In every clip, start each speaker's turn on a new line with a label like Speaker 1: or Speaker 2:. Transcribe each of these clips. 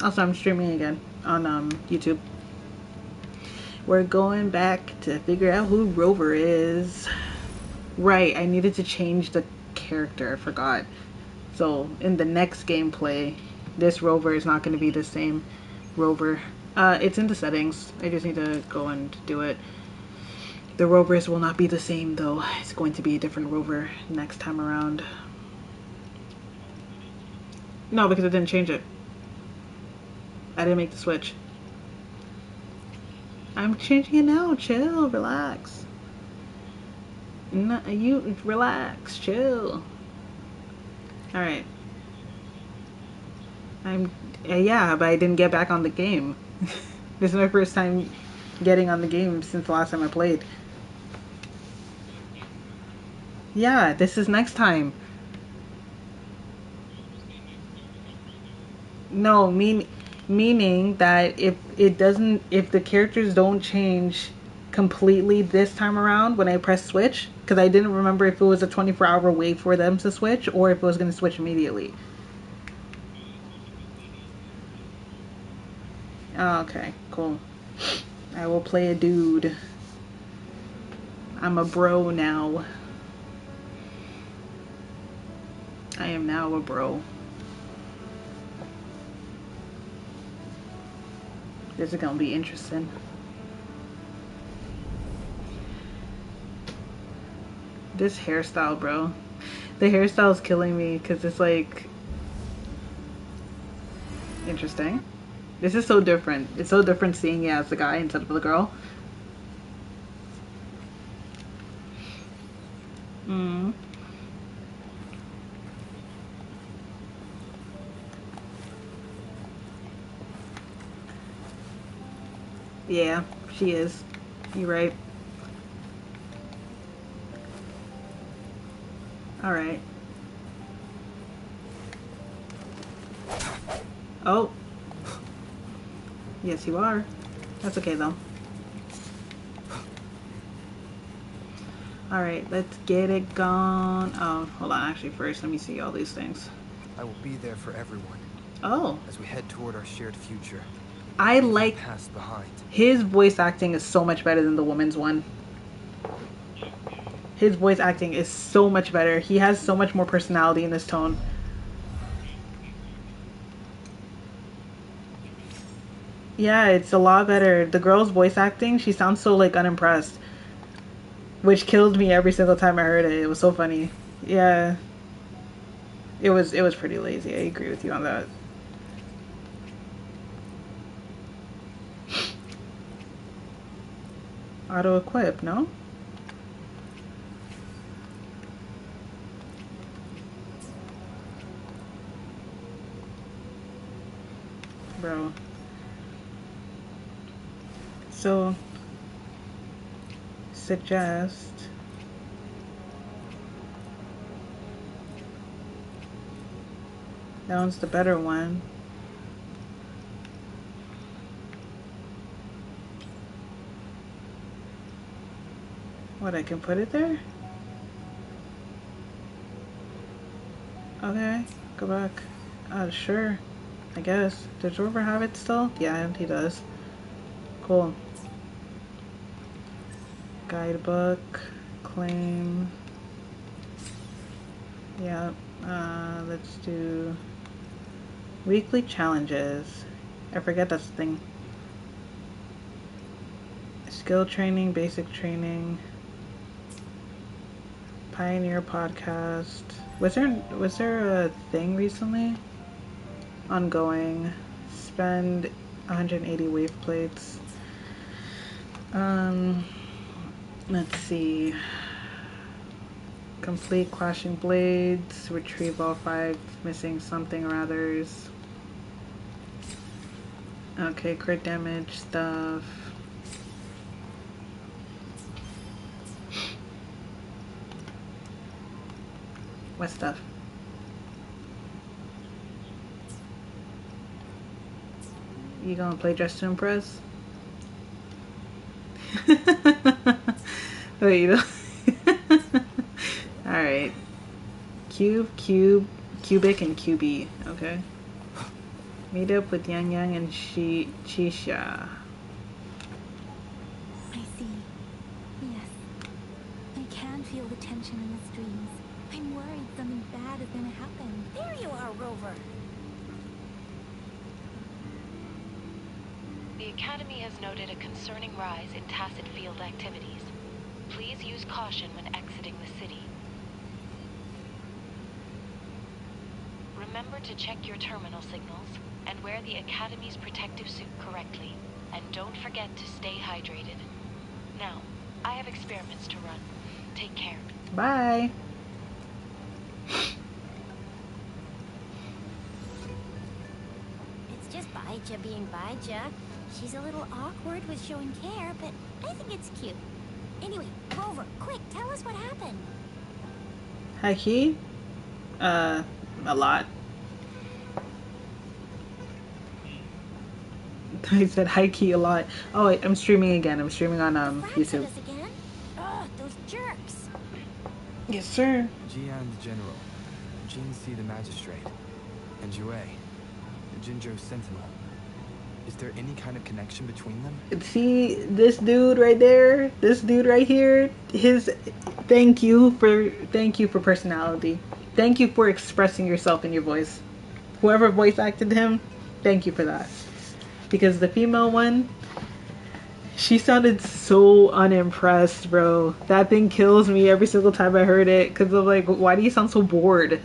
Speaker 1: Also, I'm streaming again on YouTube. We're going back to figure out who Rover is. Right, I needed to change the character. I forgot. So in the next gameplay, this Rover is not going to be the same Rover. It's in the settings. I just need to go and do it. The Rovers will not be the same though. It's going to be a different Rover next time around. No, because I didn't change it. I didn't make the switch. I'm changing it now. Chill, relax. No, you relax, chill. All right. Yeah, but I didn't get back on the game. This is my first time getting on the game since the last time I played. Yeah, this is next time. No, meaning that if the characters don't change completely this time around when I press switch, because I didn't remember if it was a 24-hour wait for them to switch or if it was going to switch immediately. Oh, okay, cool. I will play a dude. I'm a bro now. I am now a bro. This is gonna be interesting. This hairstyle, bro. The hairstyle is killing me because it's like interesting. This is so different. It's so different seeing it as the guy instead of the girl. Mm. Yeah, she is. You're right. Alright. Oh. Yes, you are. That's okay, though. Alright, let's get it gone. Oh, hold on. Actually, first, let me see all these things.
Speaker 2: I will be there for everyone.
Speaker 1: Oh.
Speaker 2: As we head toward our shared future.
Speaker 1: I like
Speaker 2: Past behind.
Speaker 1: his voice acting is so much better than the woman's one. His voice acting is so much better. He has so much more personality in this tone. Yeah, it's a lot better. The girl's voice acting, she sounds so like unimpressed, which killed me every single time I heard it. It was so funny. Yeah. It was pretty lazy. I agree with you on that. Auto equip, no? Bro. So suggest that one's the better one. What, I can put it there? Okay, go back. Sure. I guess. Does Rover have it still? Yeah, he does. Cool. Guidebook. Claim. Yeah. Let's do weekly challenges. I forget that's the thing. Skill training, basic training. Pioneer podcast. Was there a thing recently? Ongoing. Spend 180 wave plates. Let's see. Complete clashing blades. Retrieve all 5 missing something or others. Okay, crit damage stuff. What stuff? You gonna play Dress to Impress? Wait, you know? Alright. Cubic, and QB. Okay. Meet up with Yang Yang and Chisha.
Speaker 3: I see. Yes. I can feel the tension in the streams. I'm worried something bad is gonna happen.
Speaker 4: There you are, Rover.
Speaker 5: The Academy has noted a concerning rise in tacit field activities. Please use caution when exiting the city. Remember to check your terminal signals and wear the Academy's protective suit correctly. And don't forget to stay hydrated. Now, I have experiments to run. Take care.
Speaker 1: Bye.
Speaker 4: It's just Baija being Baija. She's a little awkward with showing care, but I think it's cute. Anyway, Rover, quick, tell us what happened.
Speaker 1: Haki? A lot. I said high key a lot. Oh, wait, I'm streaming again. I'm streaming on
Speaker 4: Fractured
Speaker 1: YouTube.
Speaker 4: us again? Ugh, those jerks.
Speaker 1: Yes, sir.
Speaker 2: Jian the General, Jinxi the Magistrate, and Jue, the Jinzhou Sentinel. Is there any kind of connection between them?
Speaker 1: See this dude right there? This dude right here? His thank you for personality. Thank you for expressing yourself in your voice. Whoever voice acted him, thank you for that. Because the female one, she sounded so unimpressed, bro. That thing kills me every single time I heard it. Because I'm like, why do you sound so bored?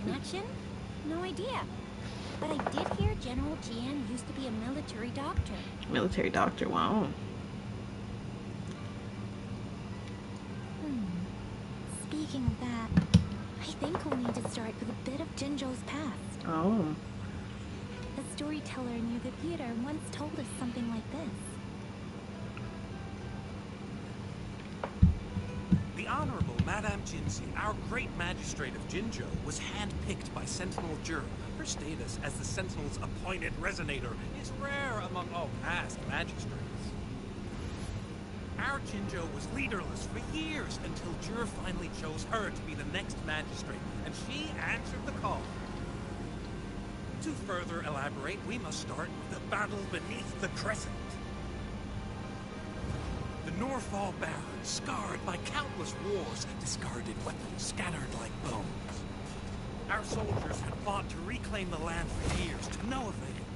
Speaker 4: Connection? No idea. But I did hear General Jian used to be a military doctor.
Speaker 1: Military doctor, wow.
Speaker 3: Speaking of that, I think we'll need to start with a bit of Jinzhou's past.
Speaker 1: Oh.
Speaker 3: A storyteller near the theater once told us something like this.
Speaker 6: The Honorable Madame Jinxi, our great magistrate of Jinzhou, was handpicked by Sentinel Jur. Her status as the Sentinel's appointed resonator is rare among all past magistrates. Our Jinzhou was leaderless for years until Jur finally chose her to be the next magistrate, and she answered the call. To further elaborate, we must start with the battle beneath the Crescent. The Norfall Barrens, scarred by countless wars, discarded weapons scattered like bones. Our soldiers had fought to reclaim the land for years, to no avail.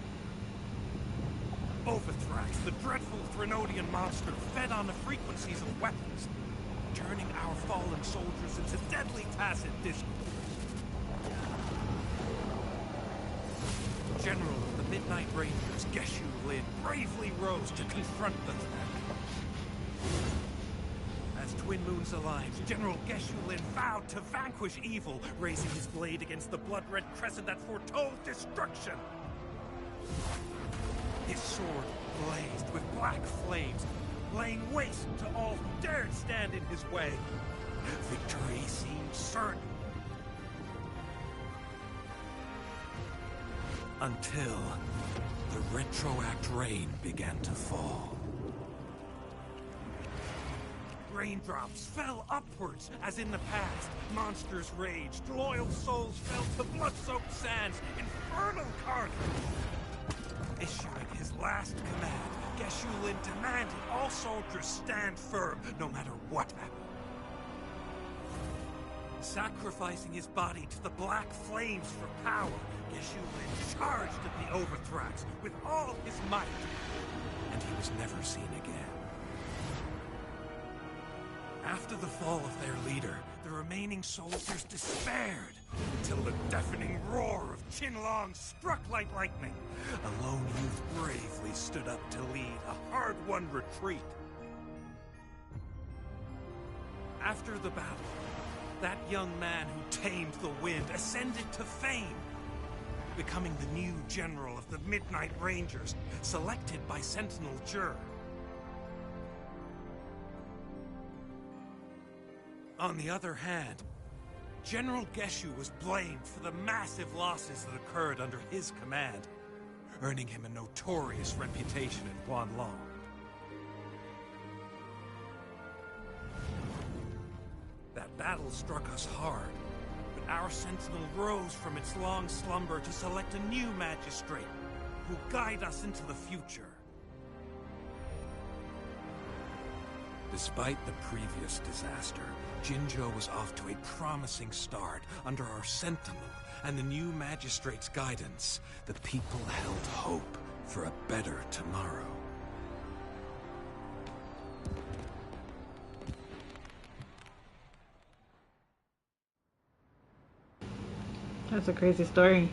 Speaker 6: Overthrax, the dreadful Threnodian monster, fed on the frequencies of weapons, turning our fallen soldiers into deadly tacit discord. General of the Midnight Rangers, Geshu Lin, bravely rose to confront the threat. As Twin Moons Alliance, General Geshu Lin vowed to vanquish evil, raising his blade against the blood-red crescent that foretold destruction. His sword blazed with black flames, laying waste to all who dared stand in his way. Victory seemed certain. Until the retroact rain began to fall. Raindrops fell upwards, as in the past. Monsters raged, loyal souls fell to blood-soaked sands, infernal carnage. Issuing his last command, Geshu Lin demanded all soldiers stand firm, no matter what happened. Sacrificing his body to the black flames for power, Geshu Lin charged at the Overthrax with all his might, and he was never seen again. After the fall of their leader, the remaining soldiers despaired, until the deafening roar of Qinlong struck like lightning. A lone youth bravely stood up to lead a hard-won retreat. After the battle, that young man who tamed the wind ascended to fame, becoming the new general of the Midnight Rangers, selected by Sentinel Jur. On the other hand, General Geshu was blamed for the massive losses that occurred under his command, earning him a notorious reputation in Guanlong. That battle struck us hard, but our sentinel rose from its long slumber to select a new magistrate who'll guide us into the future. Despite the previous disaster, Jinzhou was off to a promising start under our sentinel and the new magistrate's guidance. The people held hope for a better tomorrow.
Speaker 1: That's a crazy story.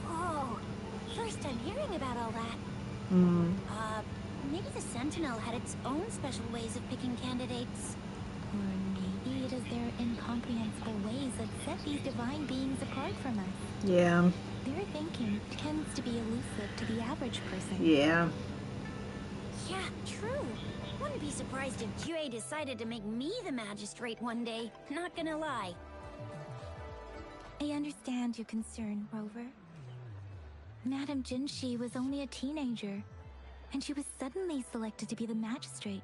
Speaker 4: Whoa. First I'm hearing about all that. Maybe the Sentinel had its own special ways of picking candidates.
Speaker 3: Or maybe it is their incomprehensible ways that set these divine beings apart from us.
Speaker 1: Yeah.
Speaker 3: Their thinking tends to be elusive to the average person.
Speaker 1: Yeah.
Speaker 4: Yeah, true. Wouldn't be surprised if Jue decided to make me the magistrate one day. Not gonna lie.
Speaker 3: I understand your concern, Rover. Madame Jinshi was only a teenager, and she was suddenly selected to be the magistrate.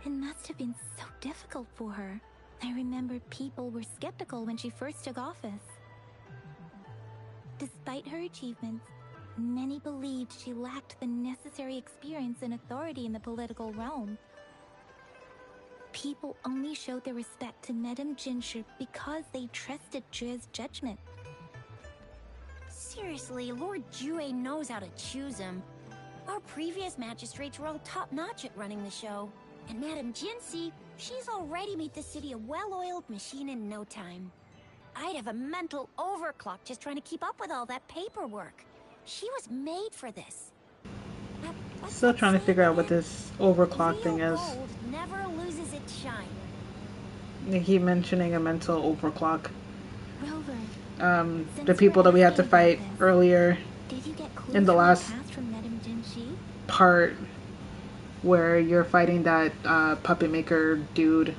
Speaker 3: It must have been so difficult for her. I remember people were skeptical when she first took office. Despite her achievements, many believed she lacked the necessary experience and authority in the political realm. People only showed their respect to Madame Jinshi because they trusted Jue's judgment.
Speaker 4: Seriously, Lord Jue knows how to choose him. Our previous magistrates were all top-notch at running the show. And Madame Jinshi, she's already made the city a well-oiled machine in no time. I'd have a mental overclock just trying to keep up with all that paperwork. She was made for this.
Speaker 1: Still trying to figure out what this overclock thing is.
Speaker 4: Gold never loses its shine.
Speaker 1: They keep mentioning a mental overclock.
Speaker 3: Rover,
Speaker 1: The people that we had to fight earlier
Speaker 3: did you get clues
Speaker 1: in the
Speaker 3: from
Speaker 1: last
Speaker 3: past from Madame Jinshi?
Speaker 1: part where you're fighting that puppet maker dude.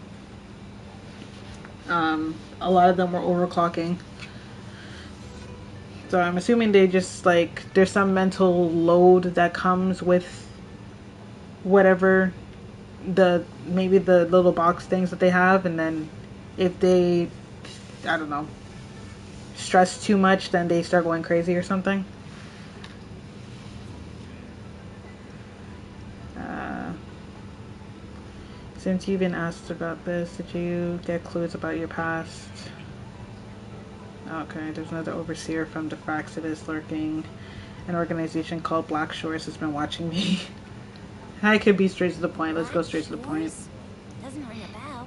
Speaker 1: A lot of them were overclocking. So I'm assuming they just like, there's some load that comes with whatever maybe the little box things that they have, and then if they, I don't know, stress too much, then they start going crazy or something. Since you've been asked about this, did you get clues about your past? Okay, there's another overseer from the Fraxidus lurking. An organization called Black Shores has been watching me. I could be straight to the point. Let's go straight to the point.
Speaker 4: Doesn't ring a bell.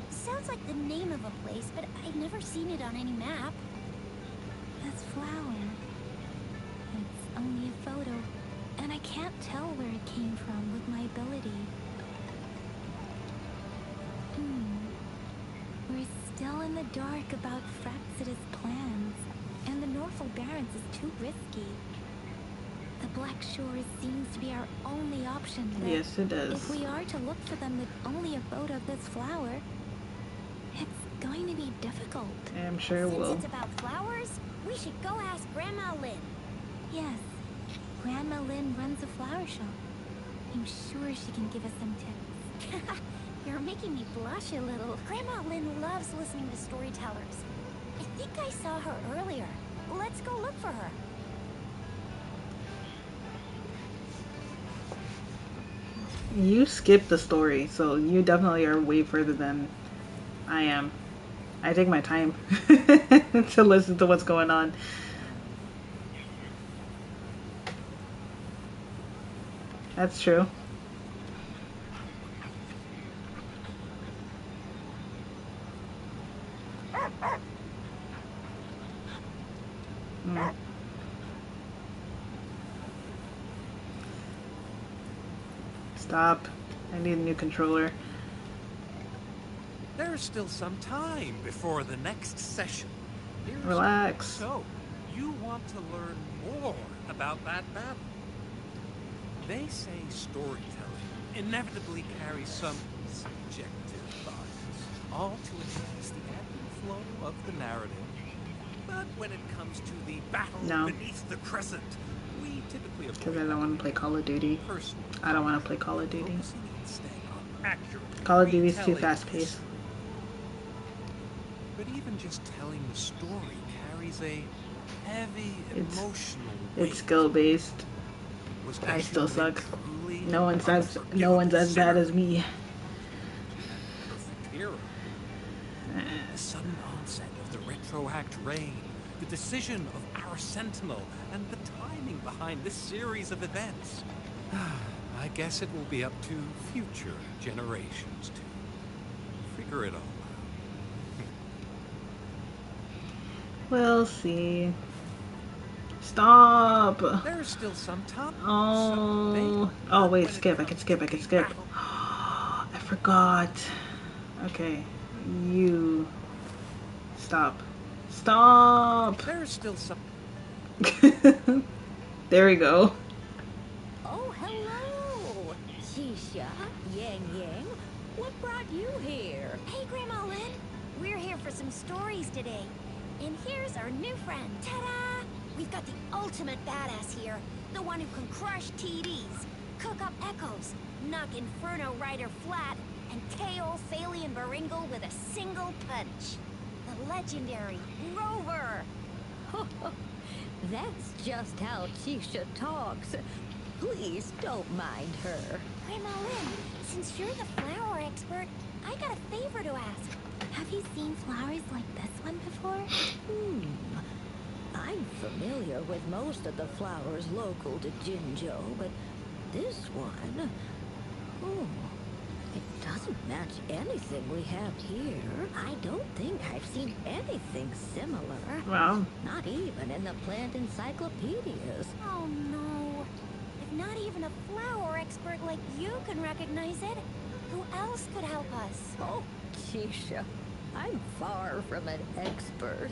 Speaker 4: Sounds like the name of a place, but I've never seen it on any map.
Speaker 3: This flower. It's only a photo, and I can't tell where it came from with my ability. We're still in the dark about Fraxidus' plans, and the Norfolk Barrens is too risky. The Black Shores seems to be our only option, but
Speaker 1: yes, it does.
Speaker 3: if we are to look for them with only a photo of this flower, it's going to be difficult.
Speaker 1: I'm sure it will.
Speaker 4: Since it's about flowers, we should go ask Grandma Lynn.
Speaker 3: Yes, Grandma Lynn runs a flower shop. I'm sure she can give us some tips.
Speaker 4: You're making me blush a little. Grandma Lynn loves listening to storytellers. I think I saw her earlier. Let's go look for her.
Speaker 1: You skipped the story, so you definitely are way further than I am. I take my time to listen to what's going on. That's true. Stop. I need a new controller.
Speaker 6: There's still some time before the next session. Here's
Speaker 1: Relax.
Speaker 6: So, you want to learn more about that battle? They say storytelling inevitably carries some subjective bias, all to enhance the ebb and flow of the narrative. But when it comes to the battle beneath the crescent, we typically
Speaker 1: Because I don't want to play Call of Duty.
Speaker 6: personal.
Speaker 1: I don't want to play Call of Duty.
Speaker 6: Focusing instead on accurate
Speaker 1: Call of Duty's too
Speaker 6: retelling.
Speaker 1: fast paced.
Speaker 6: But even just telling the story carries a heavy
Speaker 1: It's
Speaker 6: emotional weight.
Speaker 1: It's skill based.
Speaker 6: Was
Speaker 1: I still
Speaker 6: Eshulin
Speaker 1: suck.
Speaker 6: truly
Speaker 1: No one's
Speaker 6: an
Speaker 1: as
Speaker 6: unforgivable
Speaker 1: bad
Speaker 6: sinner?
Speaker 1: as me.
Speaker 6: And perfect hero. The sudden onset of the retroact rain, the decision of our sentinel, and the timing behind this series of events. I guess it will be up to future generations to figure it all out.
Speaker 1: We'll see. Stop.
Speaker 6: There's still some time.
Speaker 1: Oh. Oh wait, skip. I can skip. I can skip. I forgot. Okay. You. Stop. Stop.
Speaker 6: There's still some.
Speaker 1: There we go.
Speaker 7: Oh, hello! Shisha, Yang Yang, what brought you here?
Speaker 4: Hey, Grandma Lynn. We're here for some stories today. And here's our new friend. Ta-da! We've got the ultimate badass here. The one who can crush TDs, cook up echoes, knock Inferno Rider flat, and KO Thalian Baringle with a single punch. The legendary Rover.
Speaker 7: That's just how Shisha talks. Please don't mind her.
Speaker 4: Grandma Lynn, since you're the flower expert, I got a favor to ask.
Speaker 3: Have you seen flowers like this one before?
Speaker 7: I'm familiar with most of the flowers local to Jinzhou, but this one... Oh, it doesn't match anything we have here. I don't think I've seen anything similar.
Speaker 1: Wow.
Speaker 7: Not even in the plant encyclopedias.
Speaker 4: Oh no. If not even a flower expert like you can recognize it, who else could help us?
Speaker 7: Oh, Shisha, I'm far from an expert.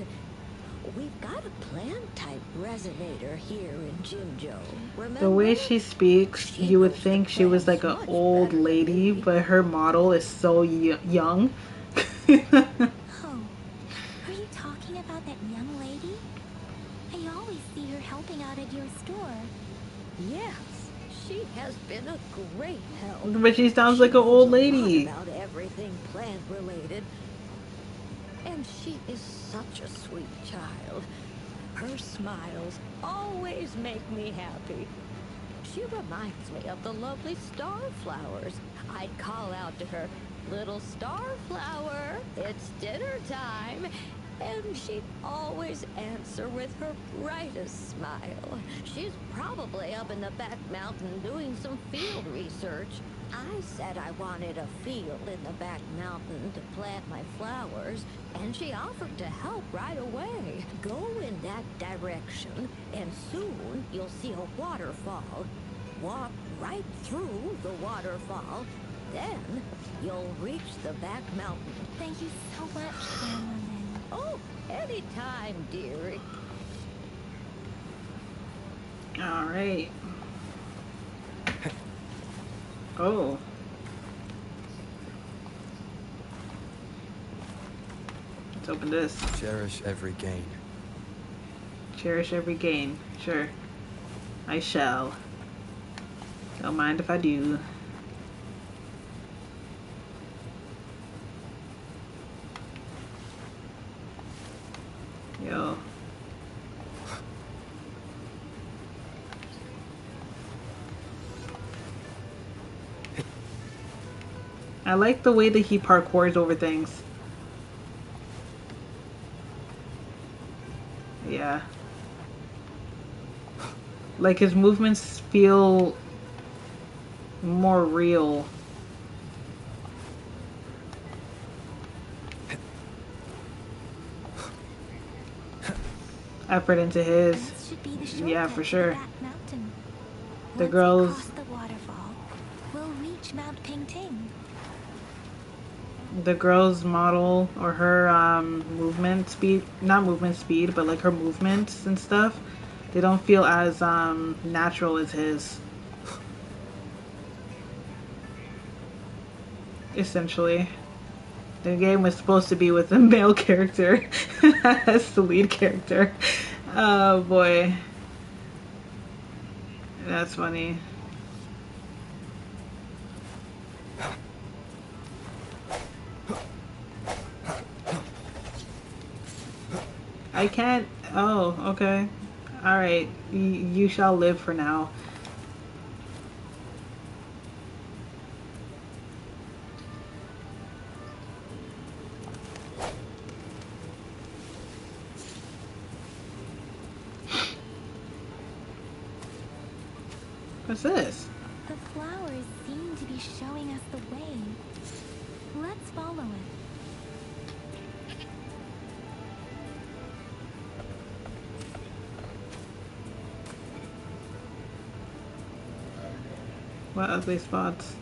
Speaker 7: We've got a plant-type resonator here in Jinzhou. Remember?
Speaker 1: The way she speaks, you would think she was like an old lady, but her model is so young.
Speaker 3: Oh, are you talking about that young lady? I always see her helping out at your store.
Speaker 7: Yes, she has been a great help.
Speaker 1: But she sounds like an old lady.
Speaker 7: About everything plant-related. And she is such a sweet child. Her smiles always make me happy. She reminds me of the lovely starflowers. I'd call out to her, "Little starflower, it's dinner time." And she'd always answer with her brightest smile. She's probably up in the back mountain doing some field research. I said I wanted a field in the back mountain to plant my flowers, and she offered to help right away. Go in that direction, and soon you'll see a waterfall. Walk right through the waterfall, then you'll reach the back mountain.
Speaker 3: Thank you so much, Grandma Lynn.
Speaker 7: Oh, anytime, dearie.
Speaker 1: All right. Oh. Let's open this.
Speaker 2: Cherish every gain.
Speaker 1: Cherish every gain. Sure. I shall. Don't mind if I do. Yo. I like the way that he parkours over things. Yeah. Like his movements feel more real. Effort into his.
Speaker 3: This should be the
Speaker 1: Yeah,
Speaker 3: shortcut
Speaker 1: for
Speaker 3: to
Speaker 1: sure.
Speaker 3: the back mountain.
Speaker 1: The
Speaker 3: Once
Speaker 1: girls-
Speaker 3: we cross the waterfall, we'll reach Mount Pingting.
Speaker 1: The girl's model or her movement speed, not movement speed, but like her movements and stuff, they don't feel as natural as his. Essentially. The game was supposed to be with a male character as the lead character. Oh boy. That's funny. I can't. Oh, okay. Alright. You shall live for now. What's this?
Speaker 3: The flowers seem to be showing us the way. Let's follow it.
Speaker 1: What ugly spots?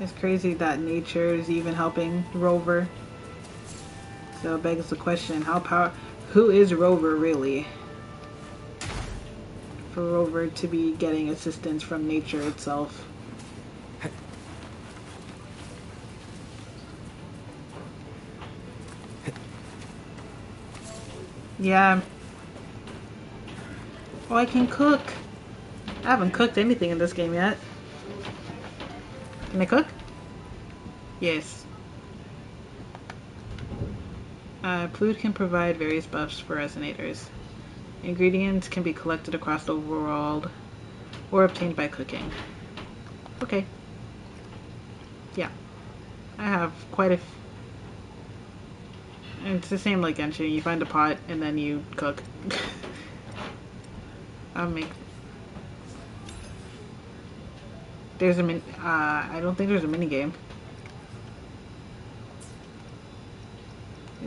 Speaker 1: It's crazy that nature is even helping Rover. So it begs the question, who is Rover really? For Rover to be getting assistance from nature itself. Yeah. Oh, I can cook. I haven't cooked anything in this game yet. Can I cook? Yes. Food can provide various buffs for resonators. Ingredients can be collected across the world or obtained by cooking. Okay. Yeah. I have quite a... It's the same like Genshin. You find a pot and then you cook. I'll make... There's a I don't think there's a mini game.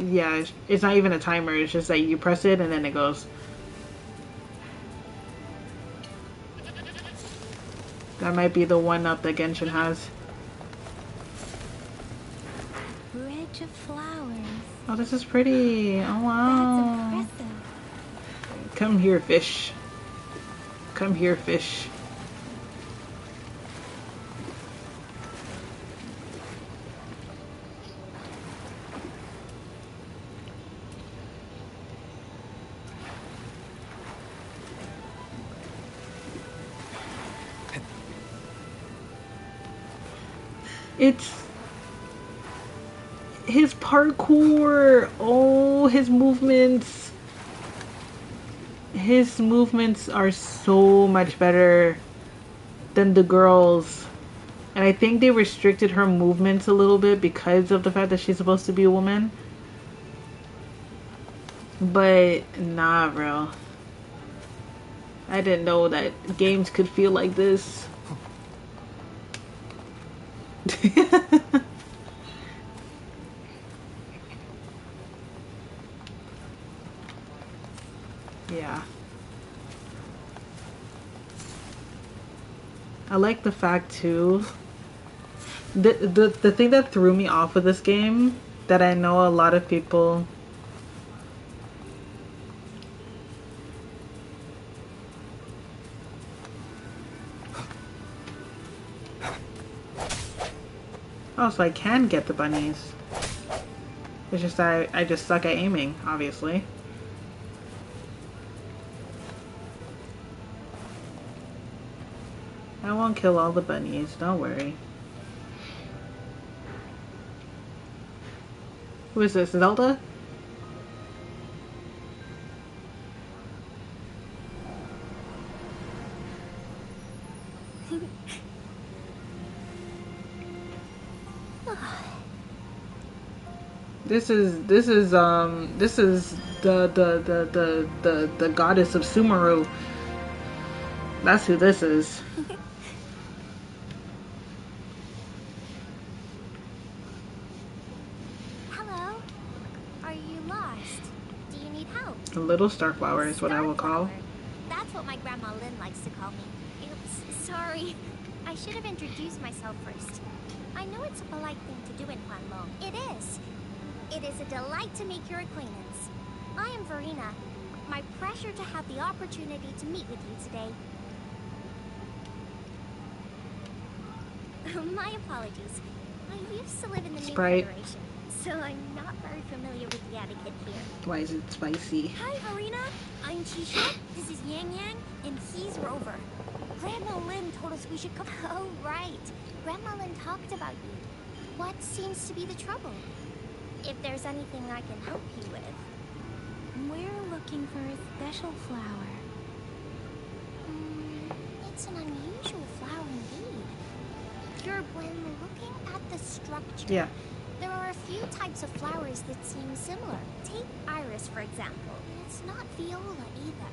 Speaker 1: Yeah, it's not even a timer. It's just that you press it and then it goes. That might be the one up that Genshin has.
Speaker 3: Bridge of flowers.
Speaker 1: Oh, this is pretty. Oh, wow.
Speaker 3: That's impressive.
Speaker 1: Come here, fish. Come here, fish. It's his parkour. Oh, his movements. His movements are so much better than the girls. And I think they restricted her movements a little bit because of the fact that she's supposed to be a woman. But nah, bro. I didn't know that games could feel like this. Yeah. I like the fact too. The thing that threw me off with this game that I know a lot of people oh, so I can get the bunnies. It's just that I just suck at aiming, obviously. I won't kill all the bunnies, don't worry. Who is this, Zelda? This is the goddess of Sumeru. That's who this is.
Speaker 4: Hello? Are you lost? Do you need help?
Speaker 1: A little starflower is what I will call.
Speaker 4: Starflower. That's what my grandma Lynn likes to call me. Oops, sorry. I should have introduced myself first. I know it's a polite thing to do in Huanlong. It is. It is a delight to make your acquaintance. I am Verena. My pleasure to have the opportunity to meet with you today. My apologies. I used to live in the New
Speaker 1: Sprite.
Speaker 4: Federation, so I'm not very familiar with the etiquette here.
Speaker 1: Why is it spicy?
Speaker 4: Hi, Verena. I'm Chisha. This is Yang Yang, and he's Rover. Grandma Lynn told us we should come. Oh, right. Grandma Lynn talked about you. What seems to be the trouble? If there's anything I can help you with.
Speaker 3: We're looking for a special flower.
Speaker 4: It's an unusual flower indeed. When looking at the structure,
Speaker 1: Yeah.
Speaker 4: there are a few types of flowers that seem similar. Take iris, for example. It's not viola either.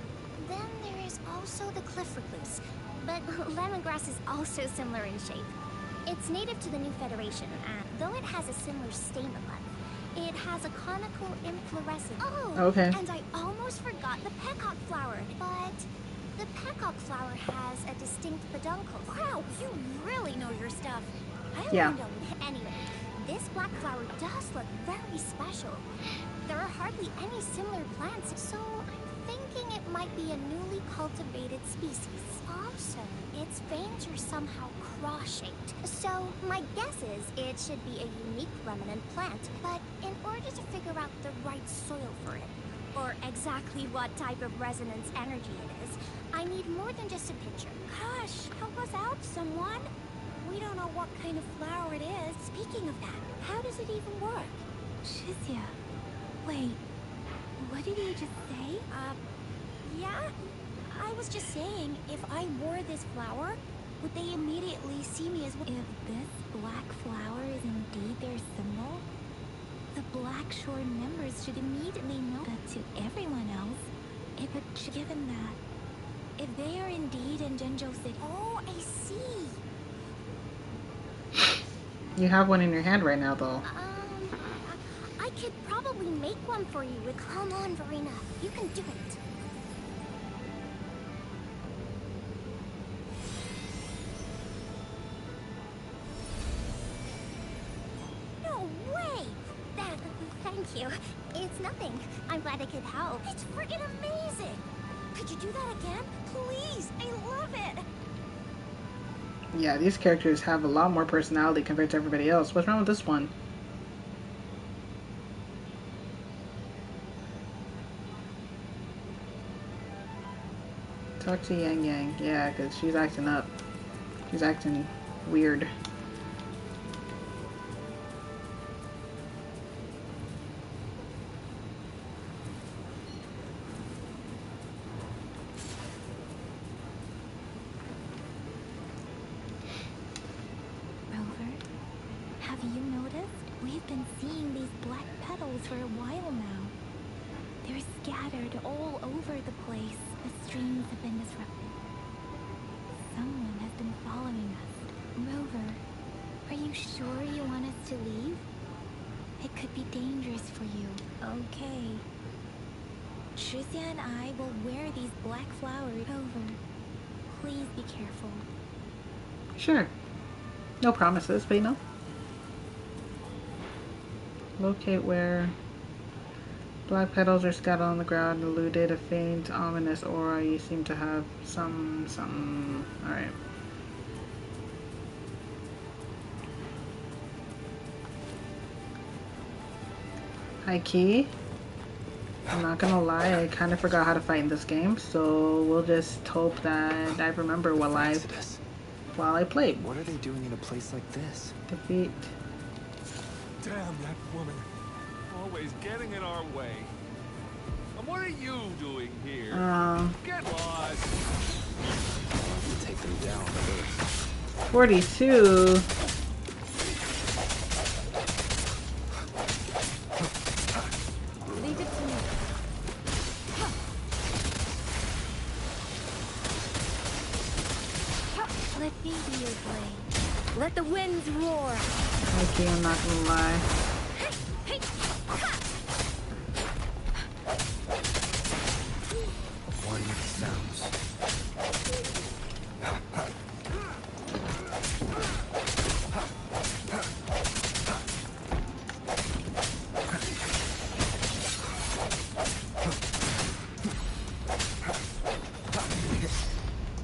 Speaker 4: Then there is also the cliff recluse. But lemongrass is also similar in shape. It's native to the New Federation, and though it has a similar stamen length, it has a conical inflorescence. Oh,
Speaker 1: Okay.
Speaker 4: and I almost forgot the peacock flower. But the peacock flower has a distinct peduncle. Wow, you really know your stuff. I
Speaker 1: Yeah.
Speaker 4: learned anyway, this black flower does look very special. There are hardly any similar plants, so I'm thinking it might be a newly cultivated species. Also, its veins are somehow cross-shaped. So my guess is it should be a unique remnant plant. But in order to figure out the right soil for it, or exactly what type of resonance energy it is, I need more than just a picture. Gosh, help us out, someone. We don't know what kind of flower it is. Speaking of that, how does it even work?
Speaker 3: Shizia. Wait, what did you just say?
Speaker 4: Yeah? I was just saying, if I wore this flower, would they immediately see me as...
Speaker 3: If this black flower is indeed their symbol, the Black Shore members should immediately know that to everyone else. It would, given that, if they are indeed in Jinzhou City...
Speaker 4: Oh, I see.
Speaker 1: You have one in your hand right now, though.
Speaker 4: I could probably make one for you. Come on, Verena. You can do it. No way! Thank you. It's nothing. I'm glad I could help. It's friggin' amazing! Could you do that again? Please! I love it!
Speaker 1: Yeah, these characters have a lot more personality compared to everybody else. What's wrong with this one? Talk to Yang Yang. Yeah, because she's acting up. She's acting weird.
Speaker 3: Rover, have you noticed? We've been seeing these black petals for a while now. They're scattered all over the place. The streams have been disrupted. Someone has been following us. Rover, are you sure you want us to leave? It could be dangerous for you. Okay. Shizia and I will wear these black flowers. Rover, please be careful.
Speaker 1: Sure. No promises, but you know. Locate where black petals are scattered on the ground, eluded a faint, ominous aura. You seem to have some. Alright. High key. I'm not gonna lie, I kind of forgot how to fight in this game, so we'll just hope that I remember while I played.
Speaker 2: What are they doing in a place like this?
Speaker 1: Defeat.
Speaker 6: Damn that woman. Always getting in our way. And what are you doing here? Get lost.
Speaker 2: Take them down first.
Speaker 1: 42.
Speaker 7: Leave it to me.
Speaker 3: Let me be your blade.
Speaker 7: Let the winds roar.
Speaker 1: Okay, I'm not gonna lie.
Speaker 2: One with the sounds.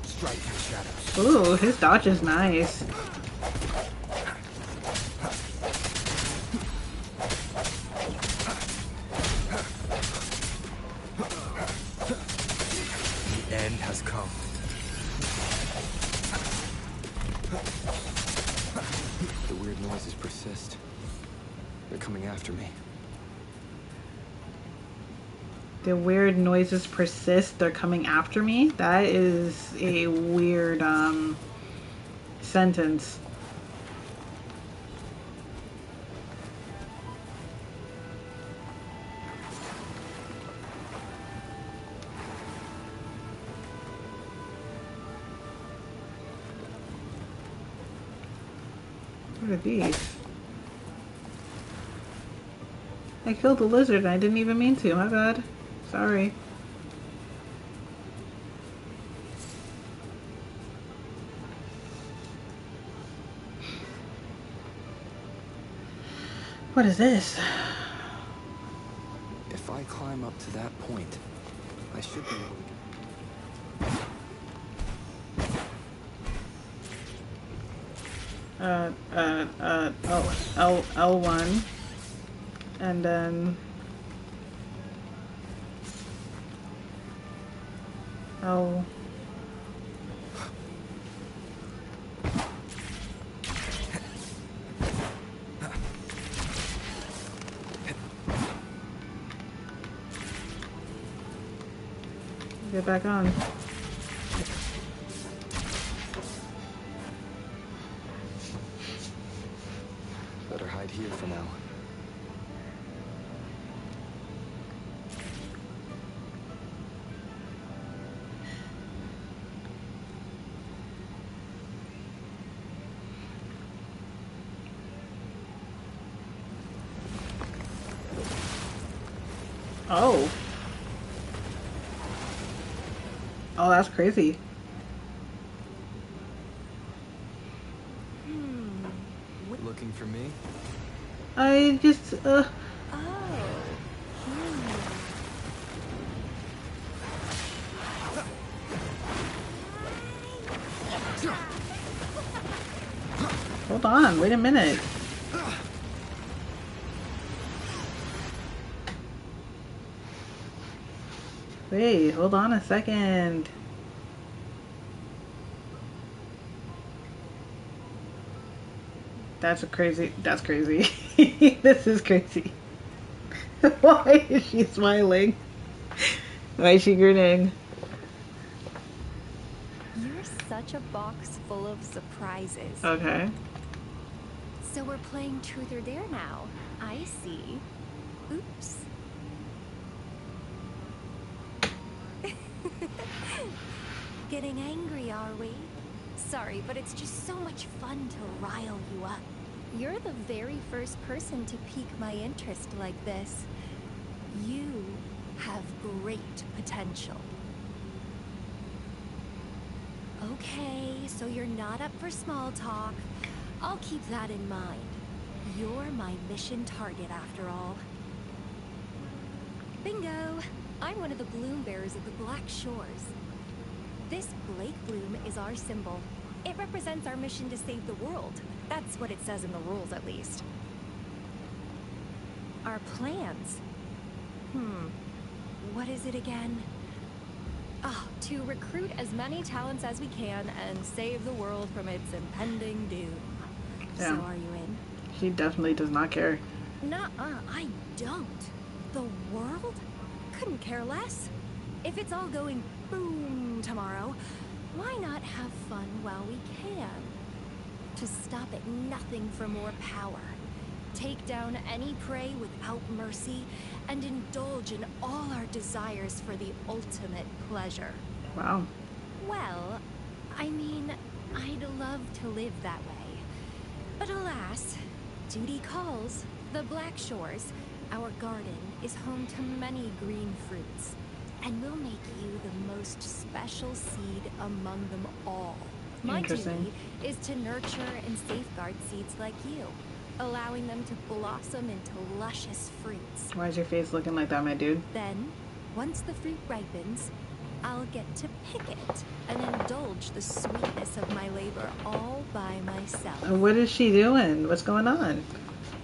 Speaker 2: Strike your shadows.
Speaker 1: Ooh, his dodge is nice.
Speaker 2: They're coming after me.
Speaker 1: The weird noises persist. They're coming after me. That is a weird sentence. What are these? I killed the lizard and I didn't even mean to. My bad. Sorry. What is this?
Speaker 2: If I climb up to that point, I should be able
Speaker 1: to L1. And then L. Get back on.
Speaker 2: better hide here for now.
Speaker 1: Oh. Oh, that's crazy.
Speaker 2: Looking for me?
Speaker 1: I just, Hold on, wait a minute. Wait, hold on a second. That's crazy. This is crazy. Why is she smiling? Why is she grinning?
Speaker 8: You're such a box full of surprises.
Speaker 1: Okay.
Speaker 8: So we're playing Truth or Dare now. I see. Oops. Getting angry, are we? Sorry, but it's just so much fun to rile you up. You're the very first person to pique my interest like this. You have great potential. Okay, so you're not up for small talk. I'll keep that in mind. You're my mission target after all. Bingo! I'm one of the bloom bearers of the Black Shores. This Blake bloom is our symbol. It represents our mission to save the world. That's what it says in the rules, at least. Our plans? What is it again? To recruit as many talents as we can and save the world from its impending doom.
Speaker 1: Yeah.
Speaker 8: So are you in?
Speaker 1: She definitely does not care.
Speaker 8: Nuh-uh, I don't. The world? Couldn't care less. If it's all going boom tomorrow, why not have fun while we can? To stop at nothing for more power. Take down any prey without mercy, and indulge in all our desires for the ultimate pleasure.
Speaker 1: Wow.
Speaker 8: Well, I mean, I'd love to live that way. But alas, duty calls. The Black Shores, our garden, is home to many green fruits. And we'll make you the most special seed among them all. My duty is to nurture and safeguard seeds like you, allowing them to blossom into luscious fruits.
Speaker 1: Why is your face looking like that, my dude?
Speaker 8: Then, once the fruit ripens, I'll get to pick it and indulge the sweetness of my labor all by myself.
Speaker 1: What is she doing? What's going on?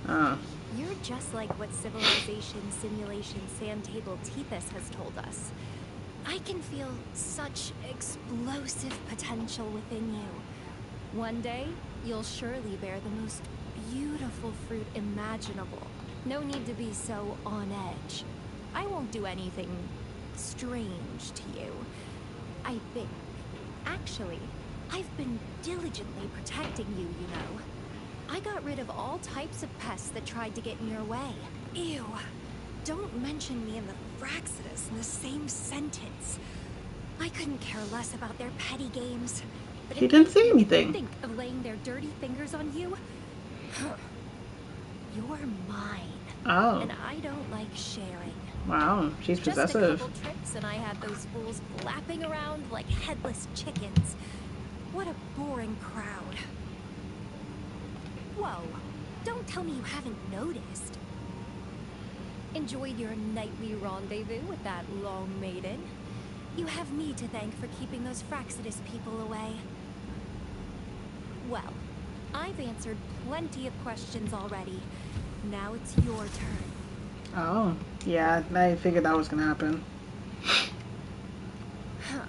Speaker 1: Oh.
Speaker 8: You're just like what Civilization Simulation Sand Table Tethys has told us. I can feel such explosive potential within you. One day, you'll surely bear the most beautiful fruit imaginable. No need to be so on edge. I won't do anything strange to you. I think. Actually, I've been diligently protecting you, you know. I got rid of all types of pests that tried to get in your way. Ew. Don't mention me and the Fraxidus in the same sentence. I couldn't care less about their petty games. But
Speaker 1: She
Speaker 8: if
Speaker 1: didn't
Speaker 8: they
Speaker 1: say
Speaker 8: even
Speaker 1: anything.
Speaker 8: think of laying their dirty fingers on you, you're mine.
Speaker 1: Oh.
Speaker 8: And I don't like sharing.
Speaker 1: Wow, she's
Speaker 8: Just a
Speaker 1: possessive.
Speaker 8: couple trips and I had those fools flapping around like headless chickens. What a boring crowd. Whoa, don't tell me you haven't noticed. Enjoyed your nightly rendezvous with that long maiden? You have me to thank for keeping those Fraxidus people away. Well, I've answered plenty of questions already. Now it's your turn.
Speaker 1: Oh, yeah, I figured that was gonna happen.
Speaker 8: Huh.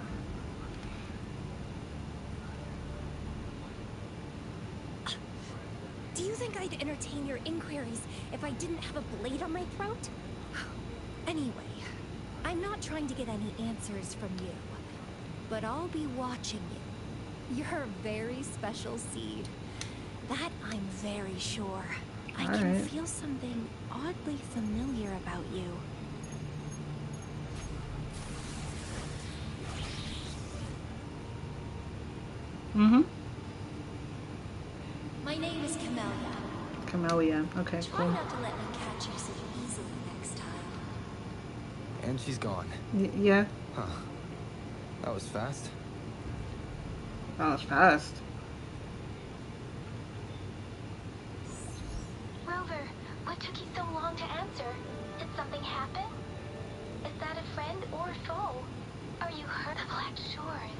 Speaker 8: Do you think I'd entertain your inquiries if I didn't have a blade on my throat? Anyway, I'm not trying to get any answers from you, but I'll be watching you. You're a very special seed. That I'm very sure. I can
Speaker 1: Alright.
Speaker 8: feel something oddly familiar about you.
Speaker 1: Mm-hmm.
Speaker 4: My name is Camellia.
Speaker 1: Camellia. Okay,
Speaker 4: Try
Speaker 1: cool.
Speaker 4: not to let me catch you so easily next time.
Speaker 2: And she's gone.
Speaker 1: Yeah,
Speaker 2: Huh. That was fast.
Speaker 1: that was fast.
Speaker 3: Rover, what took you so long to answer? Did something happen? Is that a friend or a foe? Are you hurt? The Black Shores.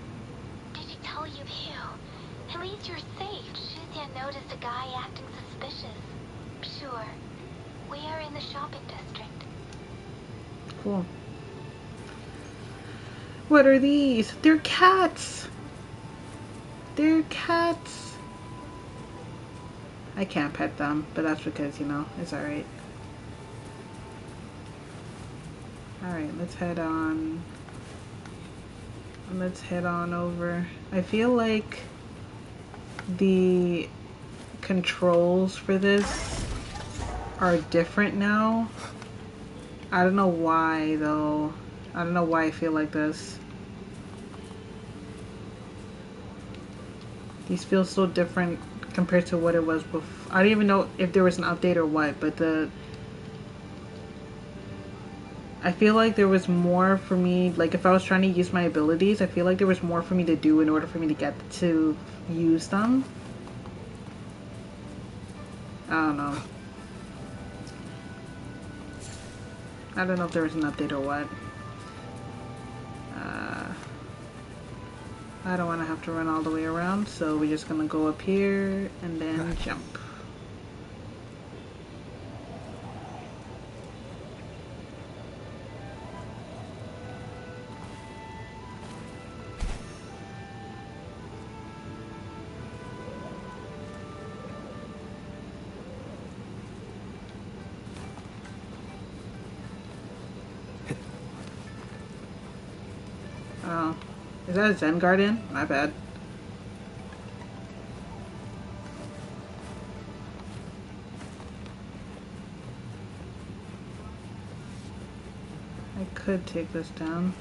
Speaker 3: Did she tell you? Phew. At least you're safe. Shuzia noticed a guy acting suspicious. Sure. We are in the shopping district.
Speaker 1: Cool. What are these? They're cats. They're cats. I can't pet them, but that's because, you know, it's alright. Alright, let's head on. Let's head on over. I feel like the controls for this are different now. I don't know why, though. I don't know why I feel like this. These feel so different compared to what it was before. I don't even know if there was an update or what, but I feel like there was more for me, like if I was trying to use my abilities, I feel like there was more for me to do in order for me to get to use them. I don't know. I don't know if there was an update or what. I don't want to have to run all the way around, so we're just gonna go up here and then jump. Oh, is that a Zen Garden? My bad. I could take this down.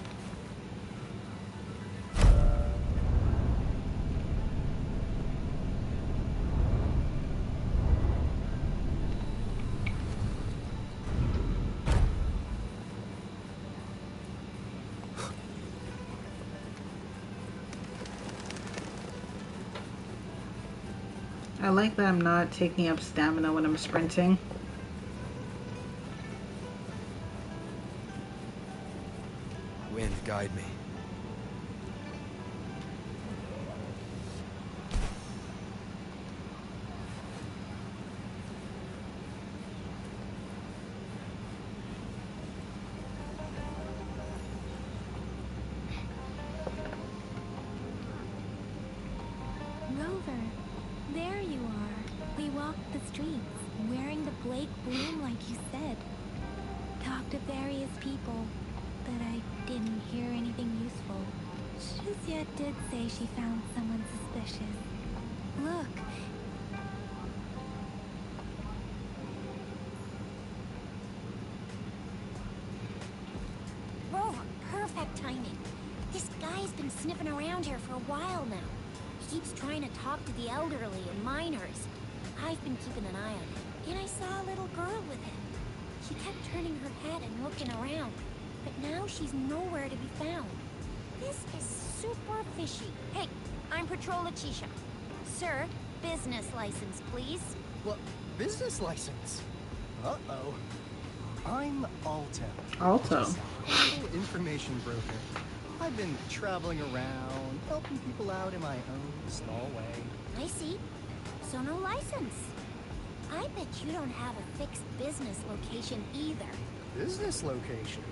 Speaker 1: I like that I'm not taking up stamina when I'm sprinting.
Speaker 2: Wind, guide me.
Speaker 3: Rover, there you are. We walked the streets, wearing the Blake bloom like you said. Talked to various people, but I didn't hear anything useful. Shuzia did say she found someone suspicious. Look.
Speaker 4: Rover, perfect timing. This guy's been sniffing around here for a while now. He keeps trying to talk to the elderly and minors. I've been keeping an eye on him, and I saw a little girl with him. She kept turning her head and looking around, but now she's nowhere to be found. This is super fishy. Hey, I'm Patrol Letitia. Sir, business license, please.
Speaker 9: What? Business license? Uh-oh. I'm Alto.
Speaker 1: Alto.
Speaker 9: Just a humble information broker. I've been traveling around, helping people out in my own small way.
Speaker 4: I see. So no license. I bet you don't have a fixed business location either.
Speaker 9: Business location?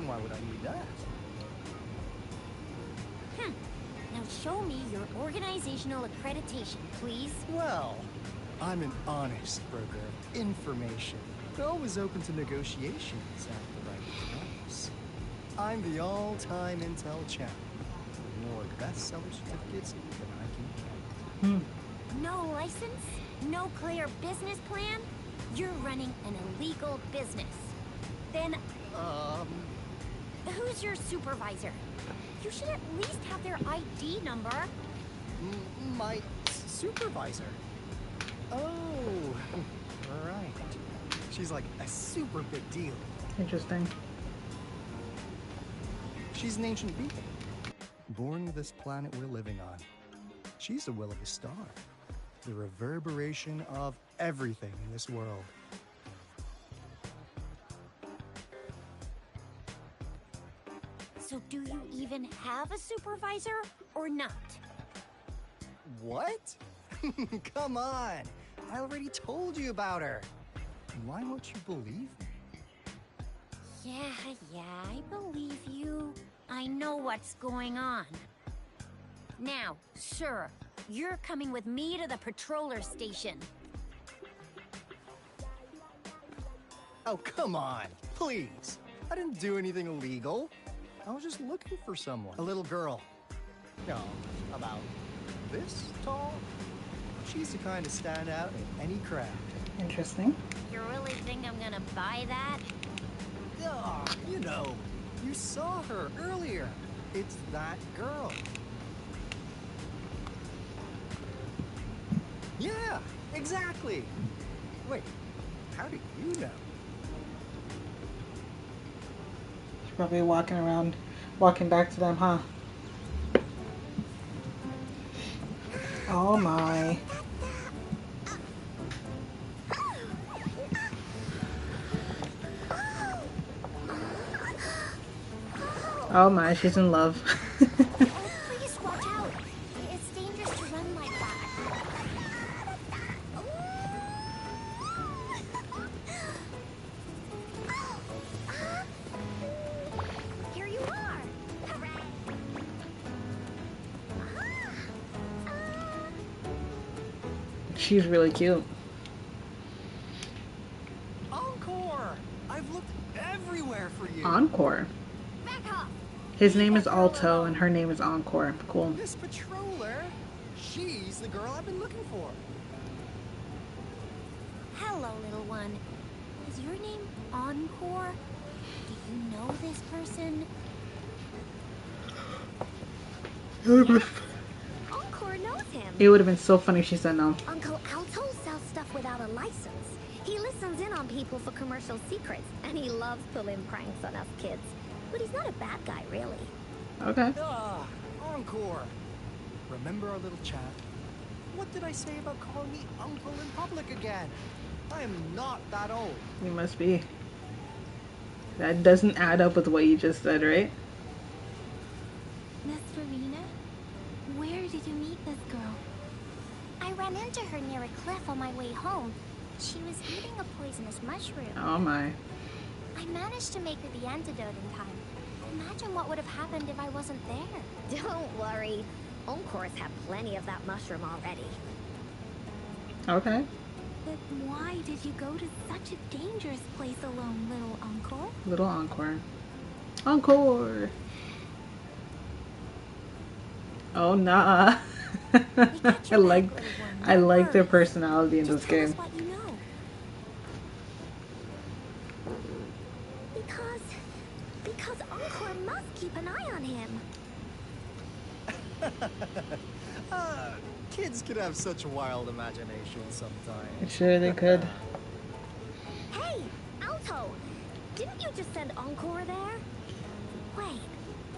Speaker 9: Why would I need that?
Speaker 4: Now show me your organizational accreditation, please.
Speaker 9: Well, I'm an honest broker of information. But always open to negotiations at the right price. I'm the all-time intel champion. More bestseller certificates than I can count.
Speaker 4: No license? No clear business plan? You're running an illegal business. Then, who's your supervisor? You should at least have their ID number.
Speaker 9: My supervisor? Oh, right. She's like a super big deal.
Speaker 1: Interesting.
Speaker 9: She's an ancient beacon, born with this planet we're living on. She's the will of the star, the reverberation of everything in this world.
Speaker 4: So do you even have a supervisor or not?
Speaker 9: What? Come on! I already told you about her. Why won't you believe me?
Speaker 4: Yeah, I believe you. I know what's going on. Now, sir, you're coming with me to the patroller station.
Speaker 9: Oh, come on, please. I didn't do anything illegal. I was just looking for someone. A little girl. No, about this tall. She's the kind to stand out in any crowd.
Speaker 1: Interesting.
Speaker 4: You really think I'm gonna buy that?
Speaker 9: Oh, you know, you saw her earlier. It's that girl. Yeah, exactly. Wait, how do you know?
Speaker 1: She's probably walking back to them, huh? Oh my. Oh my, she's in love.
Speaker 4: Please watch out. It's dangerous to run like that. Here you are.
Speaker 1: She's really cute.
Speaker 9: Encore! I've looked everywhere for you.
Speaker 1: Encore.
Speaker 4: Back off.
Speaker 1: His name is Alto and her name is Encore. Cool.
Speaker 9: This patroller, she's the girl I've been looking for.
Speaker 4: Hello, little one. Is your name Encore? Do you know this person?
Speaker 7: Encore knows him.
Speaker 1: It would have been so funny if she said no.
Speaker 7: Uncle Alto sells stuff without a license. He listens in on people for commercial secrets, and he loves pulling pranks on us kids. But he's not a bad guy, really.
Speaker 1: Okay.
Speaker 9: Ah, Encore. Remember our little chat? What did I say about calling me uncle in public again? I am not that old.
Speaker 1: You must be. That doesn't add up with what you just said, right?
Speaker 3: Miss Verena? Where did you meet this girl?
Speaker 4: I ran into her near a cliff on my way home. She was eating a poisonous mushroom.
Speaker 1: Oh my.
Speaker 4: I managed to make her the antidote in time. Imagine what would have happened if I wasn't there.
Speaker 7: Don't worry. Encore's had plenty of that mushroom already.
Speaker 1: Okay.
Speaker 3: But why did you go to such a dangerous place alone, little Encore?
Speaker 1: Little Encore. Encore! Oh, nah.
Speaker 4: We got
Speaker 1: I
Speaker 4: your
Speaker 1: like,
Speaker 4: back, little one.
Speaker 1: I
Speaker 4: No
Speaker 1: like their
Speaker 4: worries.
Speaker 1: personality in
Speaker 4: Just
Speaker 1: this
Speaker 4: tell us
Speaker 1: game.
Speaker 4: what you know.
Speaker 3: Because Encore must keep an eye on him.
Speaker 9: Kids can have such wild imaginations sometimes.
Speaker 1: Sure they could.
Speaker 3: Hey, Alto! Didn't you just send Encore there? Wait,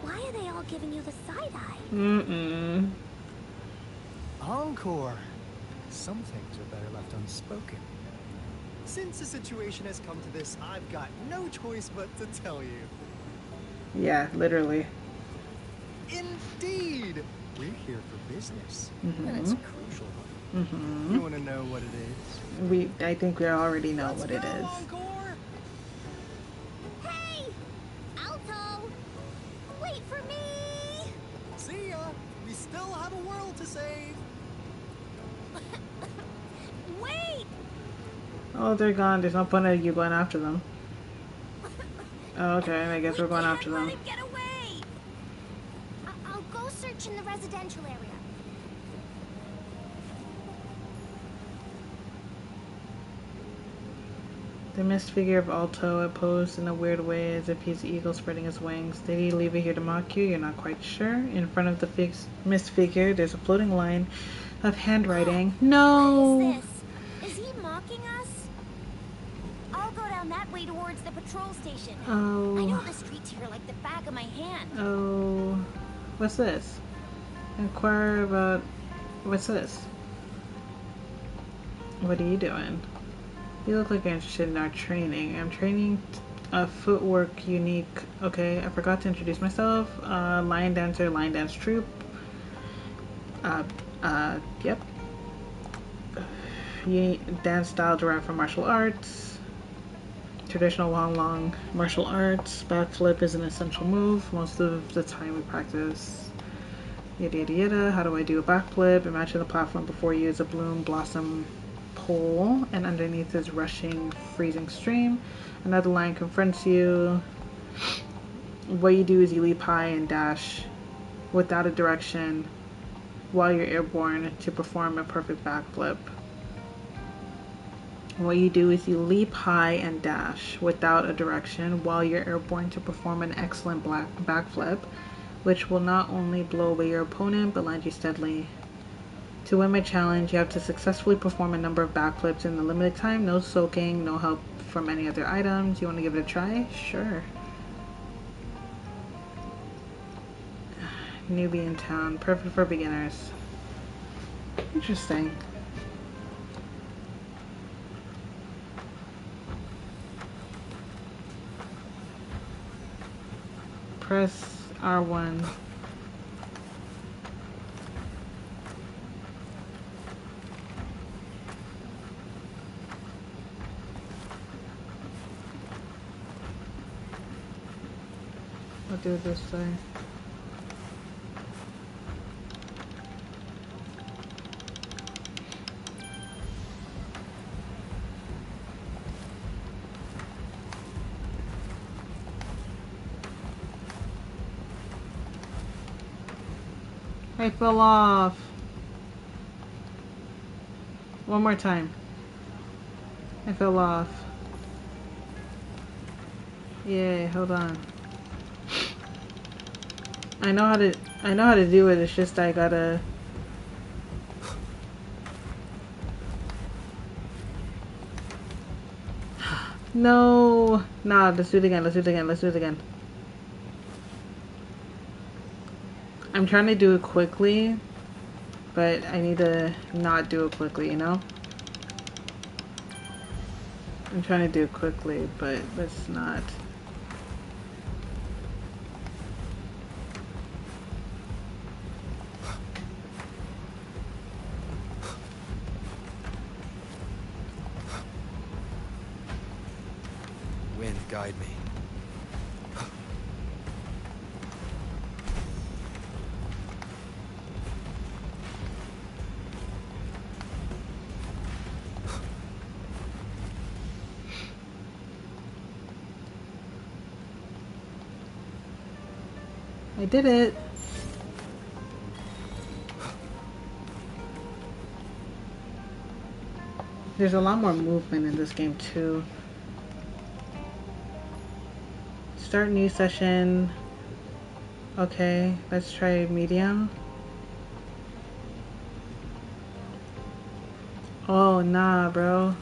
Speaker 3: why are they all giving you the side eye?
Speaker 1: Mm-mm.
Speaker 9: Encore. Some things are better left unspoken. Since the situation has come to this, I've got no choice but to tell you.
Speaker 1: Yeah, literally.
Speaker 9: Indeed! We're here for business. And it's a crucial one. You want to know what it is?
Speaker 1: I think we already know
Speaker 9: Let's
Speaker 1: what
Speaker 9: go,
Speaker 1: it is.
Speaker 9: Encore!
Speaker 3: Hey! Alto! Wait for me!
Speaker 9: See ya! We still have a world to save!
Speaker 3: Wait!
Speaker 1: Oh, they're gone. There's no point in you going after them. Oh, okay, I guess we're going
Speaker 3: can't
Speaker 1: after
Speaker 3: let
Speaker 1: them.
Speaker 3: him get away! I'll go search in the residential area.
Speaker 1: The mist figure of Alto posed in a weird way as if he's an eagle spreading his wings. Did he leave it here to mock you? You're not quite sure. In front of the mist figure, there's a floating line of handwriting. No!
Speaker 4: What is this? Is he mocking us? I'll go down that way towards the patrol station.
Speaker 1: Oh.
Speaker 4: I know the streets here like the back of my hand.
Speaker 1: Oh. What's this? Inquire about... What's this? What are you doing? You look like you're interested in our training. I'm training footwork unique. Okay, I forgot to introduce myself. Lion dancer, lion dance troupe. Yep. Dance style derived from martial arts. Traditional long martial arts. Backflip is an essential move. Most of the time we practice. Yada yada yada. How do I do a backflip? Imagine the platform before you is a bloom blossom pole, and underneath is rushing freezing stream. Another line confronts you. What you do is you leap high and dash without a direction while you're airborne to perform a perfect backflip. What you do is you leap high and dash without a direction while you're airborne to perform an excellent backflip, which will not only blow away your opponent but land you steadily. To win my challenge, you have to successfully perform a number of backflips in the limited time. No soaking, no help from any other items. You want to give it a try? Sure. Newbie in town. Perfect for beginners. Interesting. Press R1. I'll do it this way. I fell off. One more time. I fell off. Yay, hold on. I know how to do it, it's just I gotta... No! Nah, let's do it again, let's do it again, let's do it again. I'm trying to do it quickly, but I need to not do it quickly, you know? I'm trying to do it quickly, but let's not.
Speaker 2: Wind, guide me.
Speaker 1: I did it. There's a lot more movement in this game too. Start new session. Okay, let's try medium. Oh, nah, bro.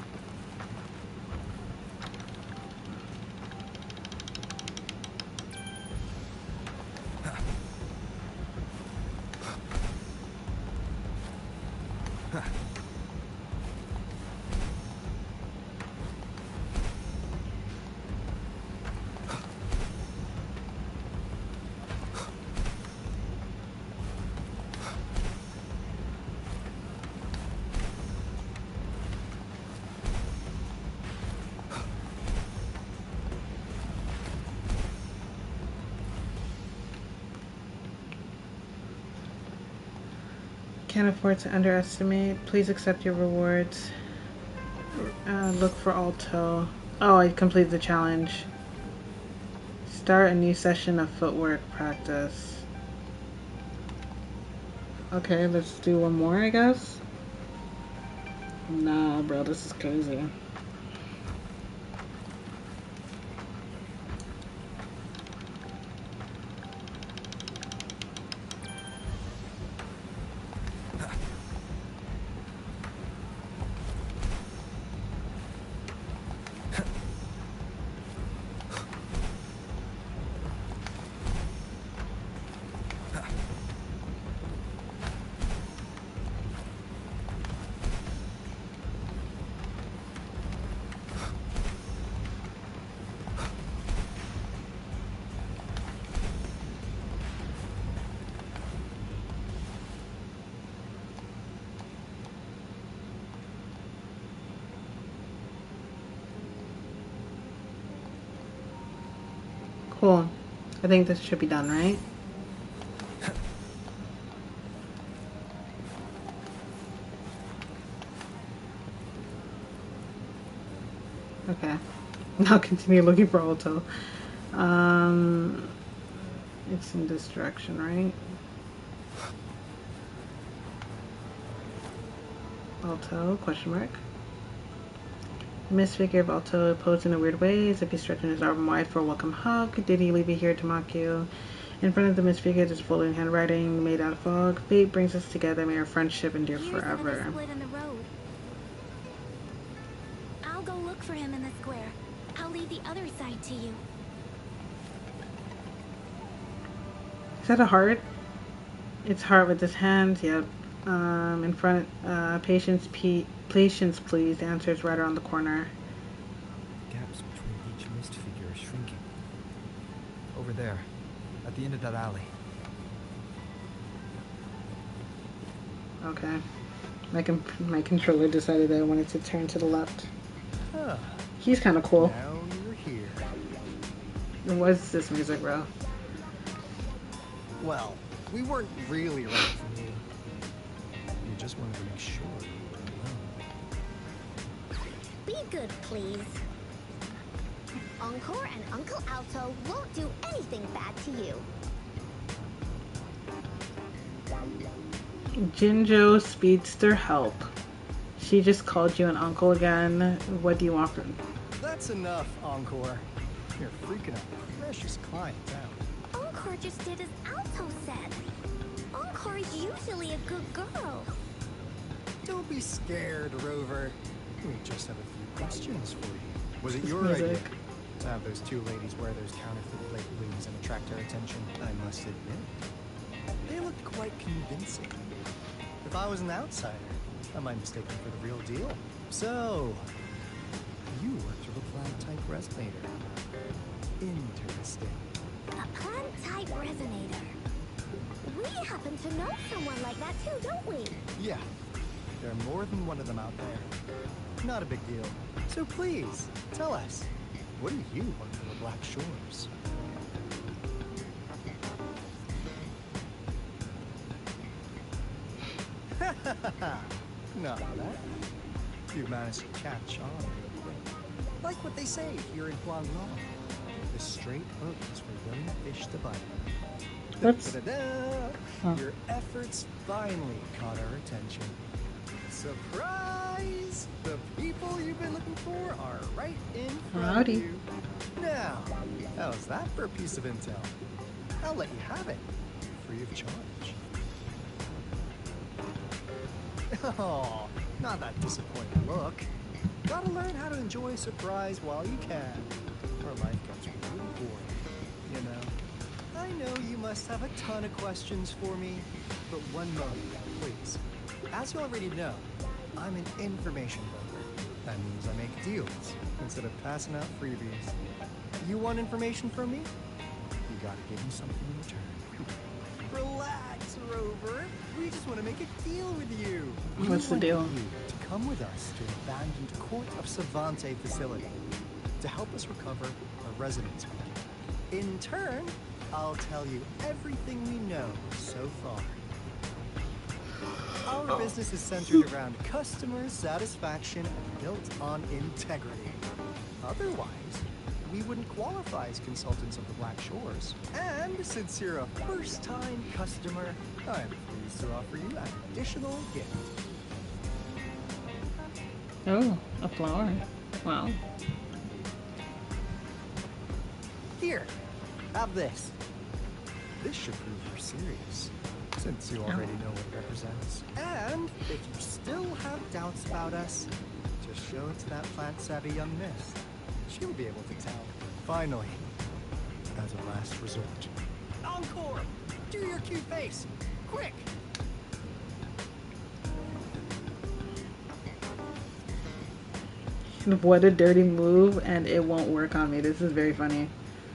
Speaker 1: Can't afford to underestimate. Please accept your rewards. Look for Alto. Oh, I completed the challenge. Start a new session of footwork practice. Okay, let's do one more, I guess. Nah, bro, this is crazy. Cool. I think this should be done, right? Okay. Now continue looking for Alto. It's in this direction, right? Alto, question mark. Miss figure of Alto posed in a weird way, as if he's stretching his arm wide for a welcome hug. Did he leave you here to mock you? In front of the Miss figure, there's floating handwriting made out of fog. Fate brings us together. May our friendship endure forever.
Speaker 3: Split in the road. I'll go look for him in the square. I'll leave the other side to you.
Speaker 1: Is that a heart? It's heart with his hands. Yep. In front. Patience, please. The answer is right around the corner.
Speaker 2: Gaps between each mist figure are shrinking. Over there, at the end of that alley.
Speaker 1: Okay. My controller decided that I wanted to turn to the left.
Speaker 9: Huh.
Speaker 1: He's kind of cool.
Speaker 9: Now you're here.
Speaker 1: What is this music, bro?
Speaker 9: Well, we weren't really ready for you. We just wanted to make sure you were alone.
Speaker 4: Be good, please. Encore and Uncle Alto won't do anything bad to you.
Speaker 1: Jinjo Speedster help. She just called you an uncle again. What do you want from?
Speaker 9: That's enough, Encore. You're freaking a precious client out.
Speaker 4: Encore just did as Alto said. Encore is usually a good girl.
Speaker 9: Don't be scared, Rover. We just have a few questions for you. Was it your
Speaker 1: music.
Speaker 9: idea to have those two ladies wear those counterfeit plate wings and attract our attention? I must admit, they looked quite convincing. If I was an outsider, I might mistake them for the real deal. So, you worked with a plant-type resonator. Interesting.
Speaker 4: A plant-type resonator. We happen to know someone like that too, don't we?
Speaker 9: Yeah, there are more than one of them out there. Not a big deal. So please, tell us, what do you want from the Black Shores? Not that. You've managed to catch on real quick. Like what they say here in Guangdong. The straight hook is for young fish to bite.
Speaker 1: Let's.
Speaker 9: Da-da-da!
Speaker 1: Oh.
Speaker 9: Your efforts finally caught our attention. Surprise! The people you've been looking for are right in front
Speaker 1: Howdy.
Speaker 9: of you. Now, how's that for a piece of intel? I'll let you have it, free of charge. Oh, not that disappointed look. Gotta learn how to enjoy a surprise while you can, or life gets really boring, you know? I know you must have a ton of questions for me, but one moment, please. As you already know, I'm an information broker. That means I make deals instead of passing out freebies. You want information from me? You gotta give me something in return. Relax, Rover. We just want to make a deal with you.
Speaker 1: What's the deal?
Speaker 9: You to come with us to an abandoned Court of Savante facility to help us recover a residence home. In turn, I'll tell you everything we know so far. Our business is centered around customer satisfaction and built on integrity. Otherwise, we wouldn't qualify as consultants of the Black Shores. And since you're a first-time customer, I'm pleased to offer you an additional gift.
Speaker 1: Oh, a flower. Wow.
Speaker 9: Here, have this. This should prove you're serious, since you already know what it represents. And if you still have doubts about us, just show it to that plant-savvy young miss. She'll be able to tell. Finally, as a last resort. Encore! Do your cute face! Quick!
Speaker 1: What a dirty move, and it won't work on me. This is very funny.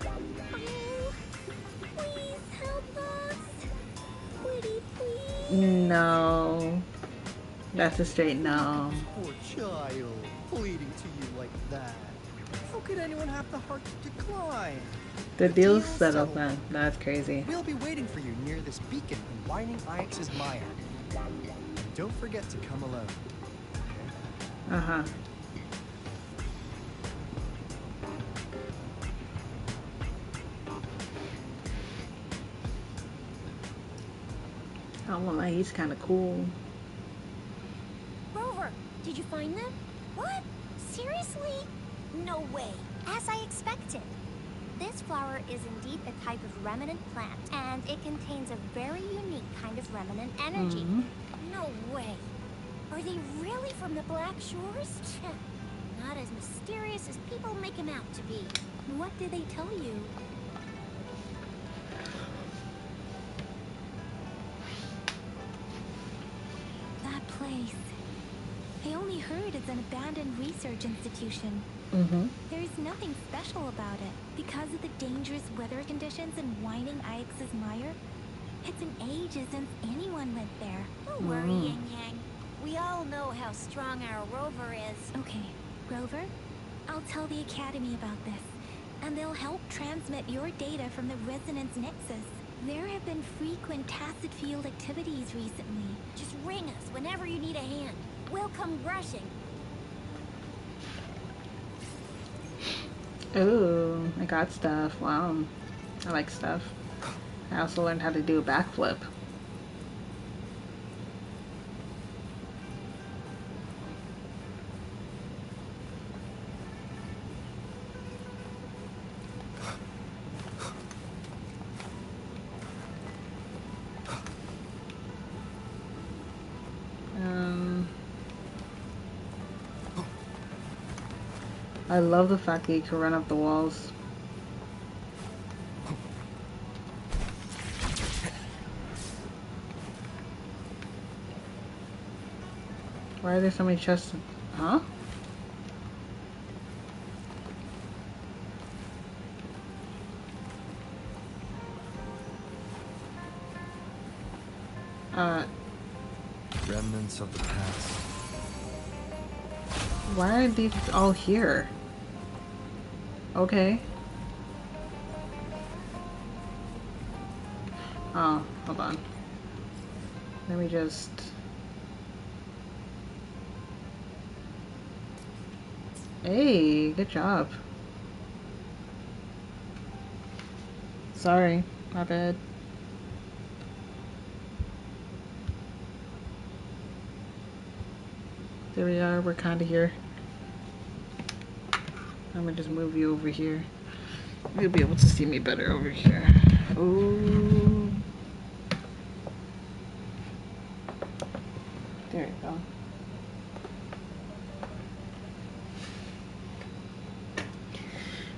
Speaker 4: Oh, please help us. Pretty please.
Speaker 1: No. That's a straight no.
Speaker 9: Poor child, pleading to you like that. How could anyone have the heart to decline?
Speaker 1: The deal's
Speaker 9: deal's
Speaker 1: settled
Speaker 9: settled.
Speaker 1: then. That's crazy.
Speaker 9: We'll be waiting for you near this beacon in Winding Ix's mire. And don't forget to come alone.
Speaker 1: Uh-huh. I won't lie, he's kind of cool.
Speaker 4: Rover, did you find them? What? Seriously? No way. As I expected. This flower is indeed a type of remnant plant, and it contains a very unique kind of remnant energy. No way. Are they really from the Black Shores? Not as mysterious as people make him out to be. What did they tell you?
Speaker 3: That place. I only heard it's an abandoned research institution. There's nothing special about it. Because of the dangerous weather conditions in Winding Ix's mire, it's been ages since anyone went there.
Speaker 4: Don't worry, Yin Yang. We all know how strong our Rover is.
Speaker 3: Okay, Rover, I'll tell the Academy about this, and they'll help transmit your data from the Resonance Nexus. There have been frequent tacit field activities recently.
Speaker 4: Just ring us whenever you need a hand. We'll come rushing.
Speaker 1: Ooh, I got stuff. Wow. I like stuff. I also learned how to do a backflip. I love the fact that you can run up the walls. Why are there so many chests? Huh?
Speaker 2: Remnants of the past.
Speaker 1: Why are these all here? Okay. Oh, hold on. Let me just... Hey, good job. Sorry, my bad. There we are. We're kind of here. I'm gonna just move you over here. You'll be able to see me better over here. Ooh. There you go.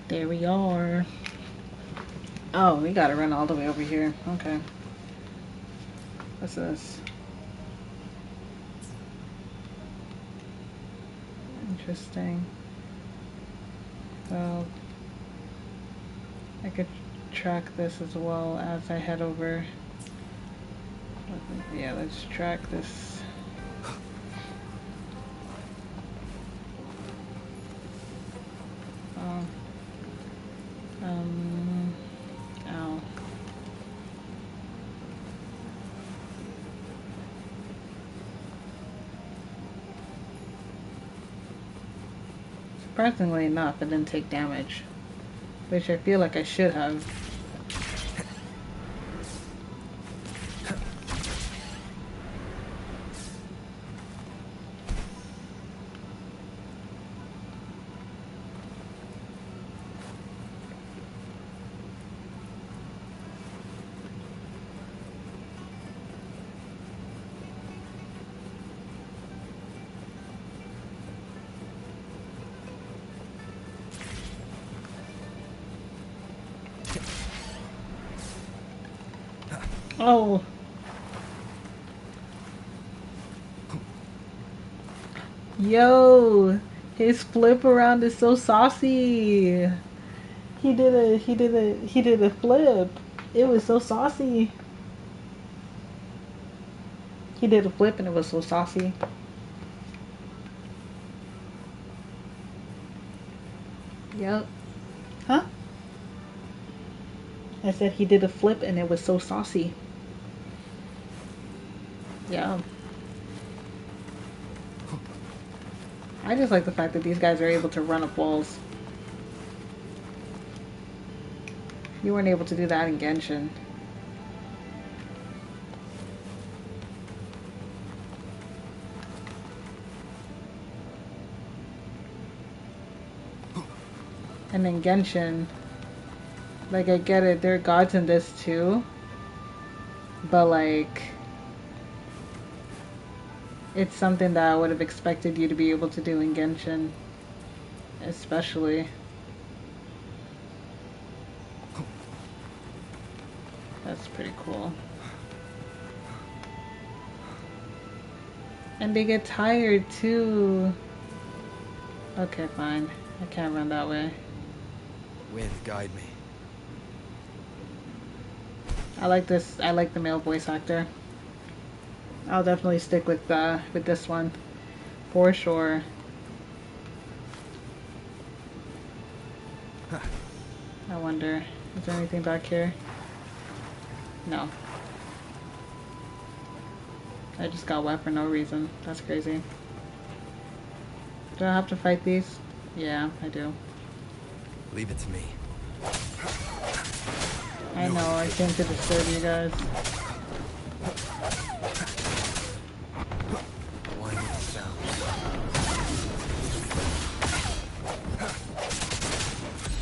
Speaker 1: There we are. Oh, we gotta run all the way over here. Okay. What's this? Interesting. Well, I could track this as well as I head over. Yeah, let's track this. Oh. Ow. Surprisingly enough, I didn't take damage, which I feel like I should have. Oh. Yo, his flip around is so saucy. He did a flip. It was so saucy. He did a flip and it was so saucy. Yep. Huh? I said he did a flip and it was so saucy. Yeah. I just like the fact that these guys are able to run up walls. You weren't able to do that in Genshin. And in Genshin, like, I get it, there are gods in this too, but like, it's something that I would have expected you to be able to do in Genshin, especially. That's pretty cool. And they get tired too. Okay, fine. I can't run that way.
Speaker 2: Wind, guide me.
Speaker 1: I like this. I like the male voice actor. I'll definitely stick with this one for sure. I wonder, is there anything back here? No. I just got wet for no reason. That's crazy. Do I have to fight these? Yeah, I do.
Speaker 2: Leave it to me.
Speaker 1: I know, I came to disturb you guys.
Speaker 2: Why not sound?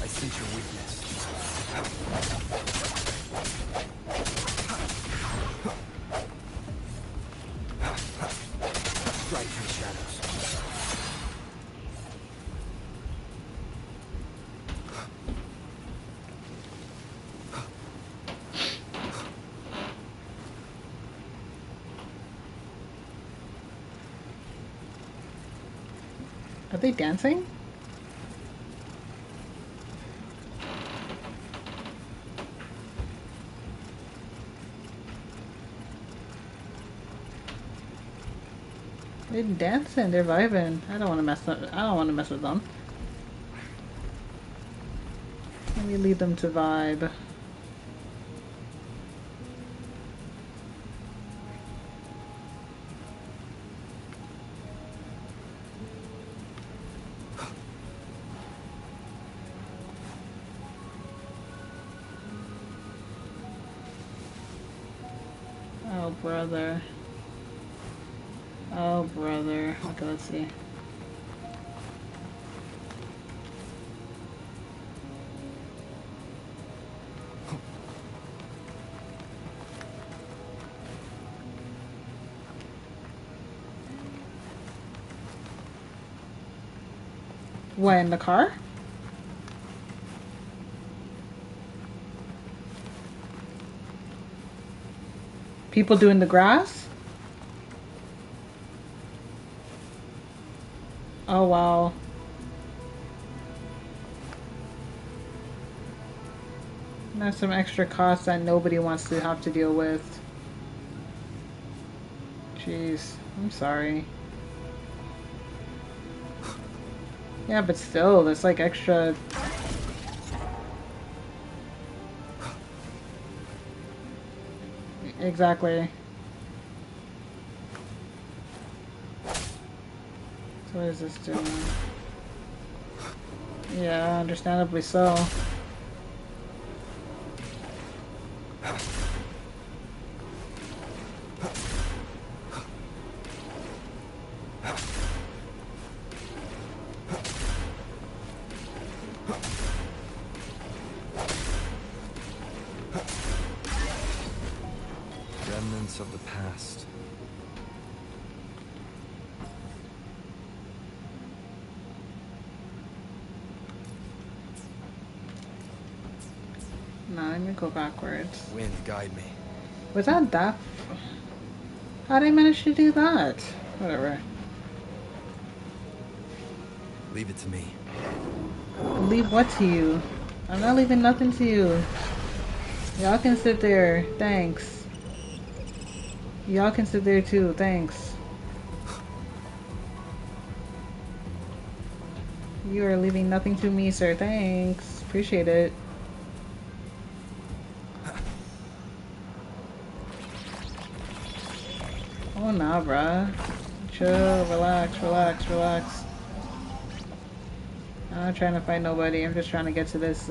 Speaker 2: I sense your weakness. Strike through the shadows.
Speaker 1: Are they dancing? They're dancing, they're vibing. I don't want to mess up. I don't want to mess with them. Let me lead them to vibe. Oh, brother. Oh, brother. Okay, let's see. What, in the car? People doing the grass? Oh, wow. That's some extra costs that nobody wants to have to deal with. Jeez, I'm sorry. Yeah, but still, that's like extra. Exactly. So what is this doing? Yeah, understandably so.
Speaker 2: Remnants of the past.
Speaker 1: No, let me go backwards.
Speaker 2: Wind, guide me.
Speaker 1: Was that? How did I manage to do that? Whatever.
Speaker 2: Leave it to me.
Speaker 1: Leave what to you? I'm not leaving nothing to you. Y'all can sit there. Thanks. Y'all can sit there too. Thanks. You are leaving nothing to me, sir. Thanks. Appreciate it. Oh, nah, bruh. Chill. Relax, relax, relax. I'm not trying to fight nobody. I'm just trying to get to this,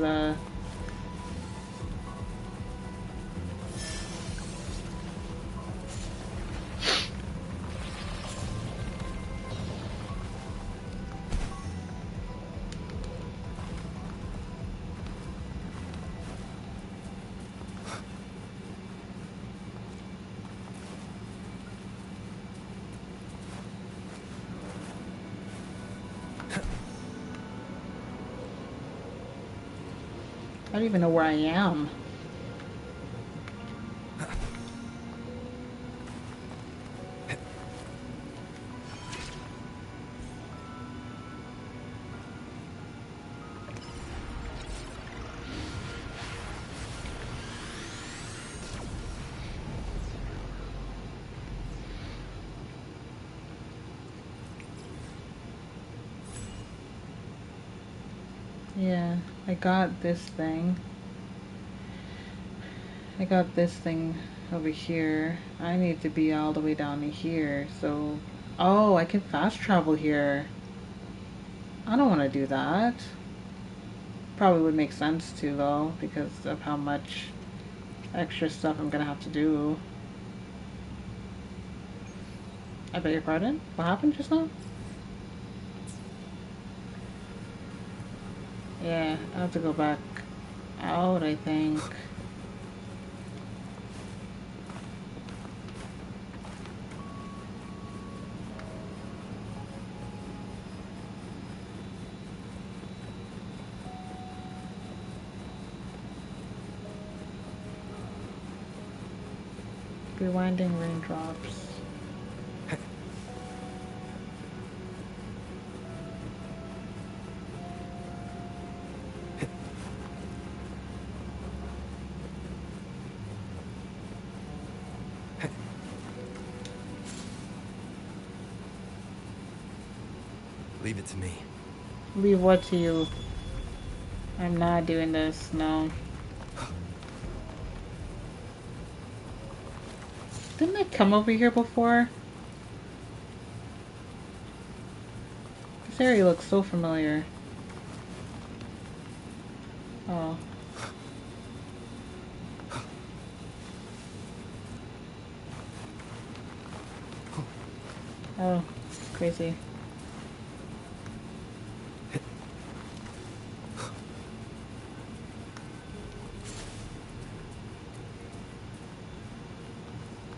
Speaker 1: I don't even know where I am. Yeah, I got this thing. I got this thing over here. I need to be all the way down here, so... Oh, I can fast travel here. I don't want to do that. Probably would make sense to, though, because of how much extra stuff I'm gonna have to do. I beg your pardon? What happened just now? Yeah, I have to go back out, I think. Rewinding raindrops.
Speaker 2: Leave it to me.
Speaker 1: Leave what to you? I'm not doing this, no. Didn't I come over here before? This area looks so familiar. Oh. Oh, crazy.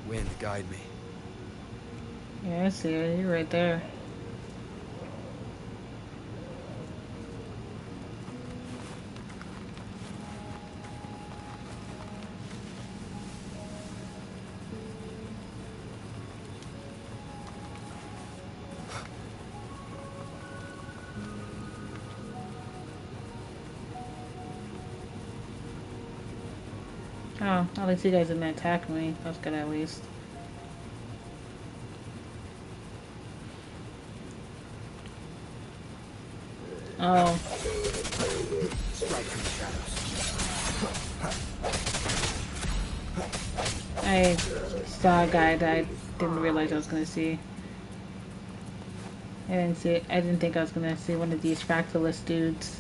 Speaker 2: Wind, guide me.
Speaker 1: Yeah, I see it. You're right there. Oh, at least you guys didn't attack me. That's good at least. Oh.
Speaker 2: Strike from the shadows.
Speaker 1: I saw a guy that I didn't realize I was gonna see. I didn't see it. I didn't think I was gonna see one of these fractalist dudes.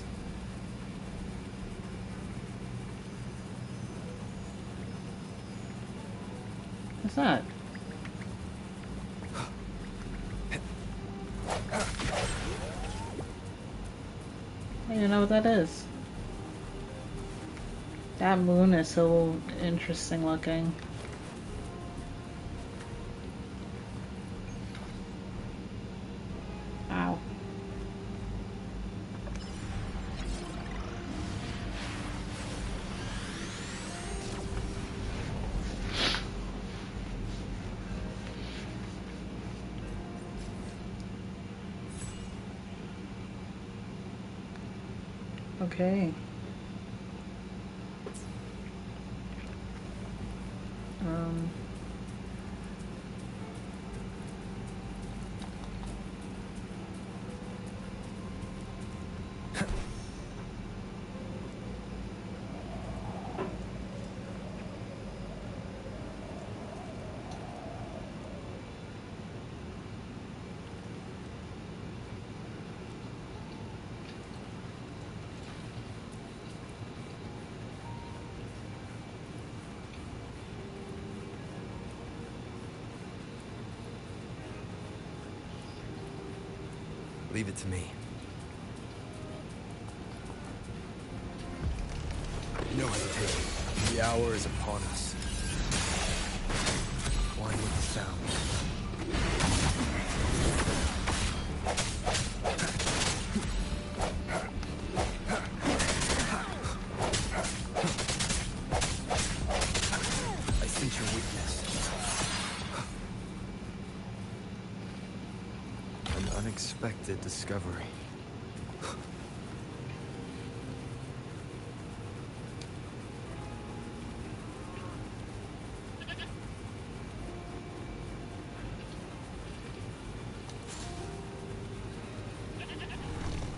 Speaker 1: What's that? I don't even know what that is. That moon is so interesting looking. Wow. Okay. Um.
Speaker 2: Leave it to me. No hesitation. The hour is upon us. One with the sound. I sense your weakness. An unexpected discovery.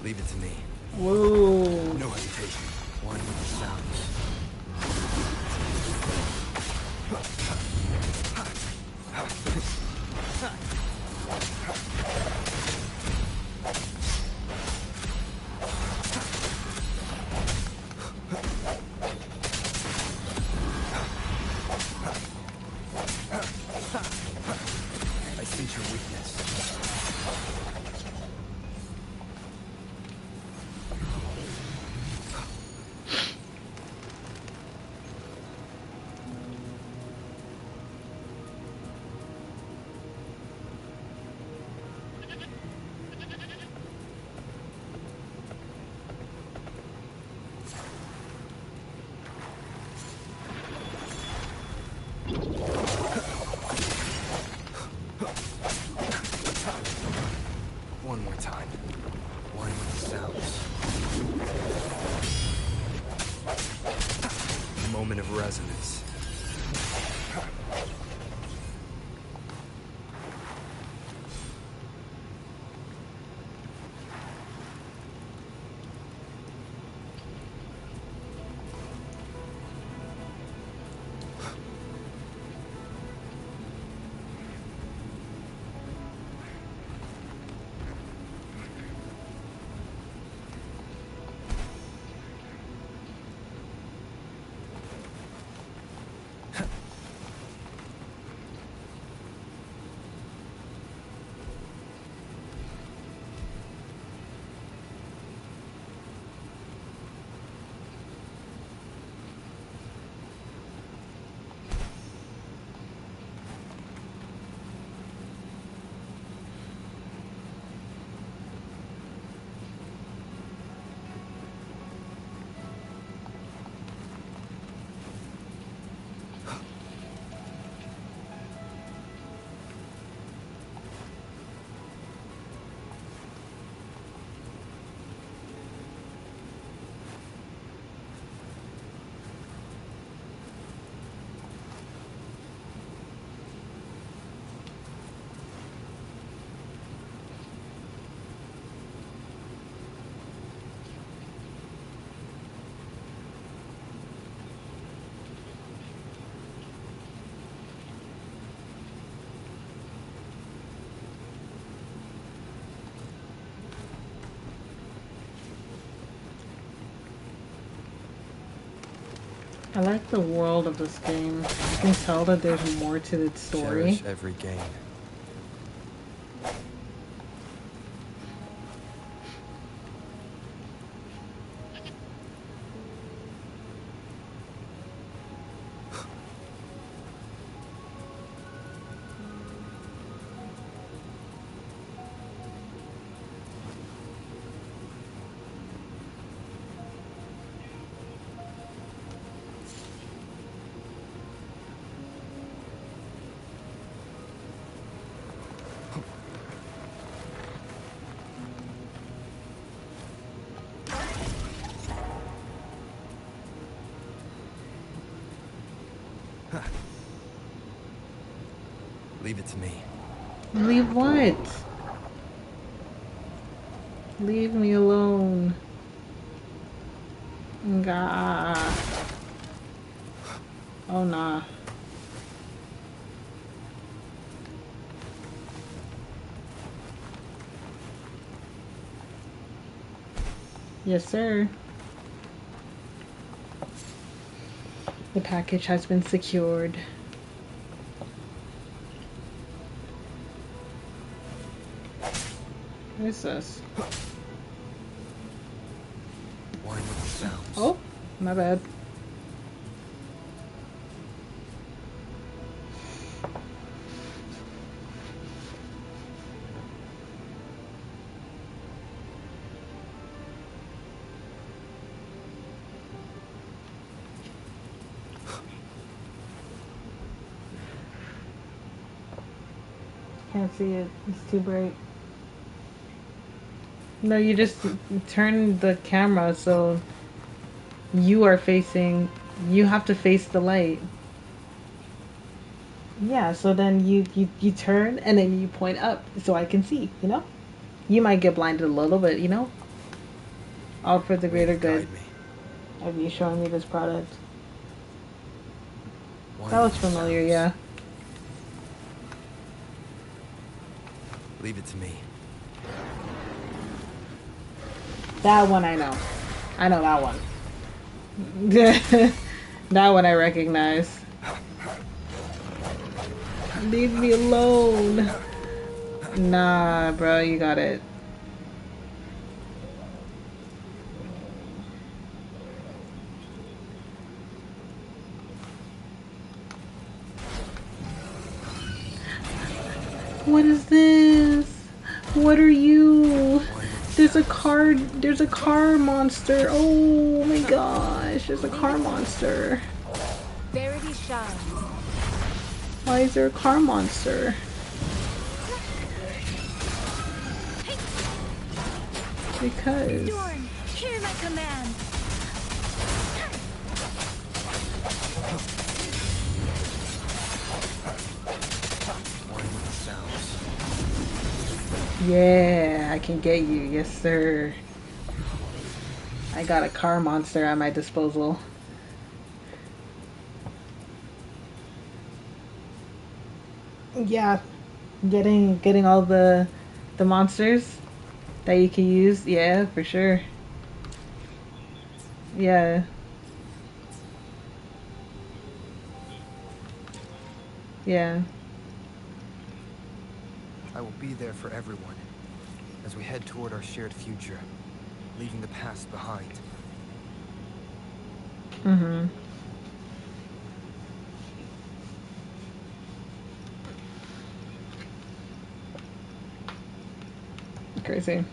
Speaker 2: Leave it to me.
Speaker 1: Whoa.
Speaker 2: No hesitation. One with the sound. I sense your weakness. One more time. One with the sounds. Moment of resonance.
Speaker 1: I like the world of this game. You can tell that there's more to its story.
Speaker 2: Cherish every gain. Leave it to me.
Speaker 1: Leave what? Leave me alone. Gah. Oh nah. Yes, sir. The package has been secured. What is this?
Speaker 2: Wine with the sounds.
Speaker 1: Oh, my bad. Can't see it. It's too bright. No, you just turn the camera so you are facing, you have to face the light. Yeah, so then you turn and then you point up so I can see, you know? You might get blinded a little bit, you know? All for the greater good
Speaker 2: Guide me.
Speaker 1: of you showing me this product.
Speaker 2: Wine
Speaker 1: That was
Speaker 2: with the
Speaker 1: familiar,
Speaker 2: sounds.
Speaker 1: yeah.
Speaker 2: Leave it to me.
Speaker 1: That one I know. I know that one. That one I recognize. Leave me alone. Nah, bro, you got it. What is this? What are you? There's a car monster. Oh my gosh, there's a car monster.
Speaker 8: Verity shines.
Speaker 1: Why is there a car monster? Because
Speaker 8: Dorn, hear my command.
Speaker 2: Wine with the sounds.
Speaker 1: yeah, I can get you. Yes, sir. I got a car monster at my disposal. Yeah, getting all the monsters that you can use. Yeah, for sure. Yeah. Yeah.
Speaker 2: I will be there for everyone as we head toward our shared future, leaving the past behind.
Speaker 1: Mm-hmm. Crazy.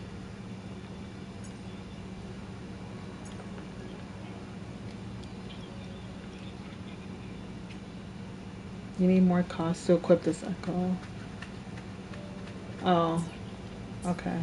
Speaker 1: You need more costs to equip this echo. Oh, okay.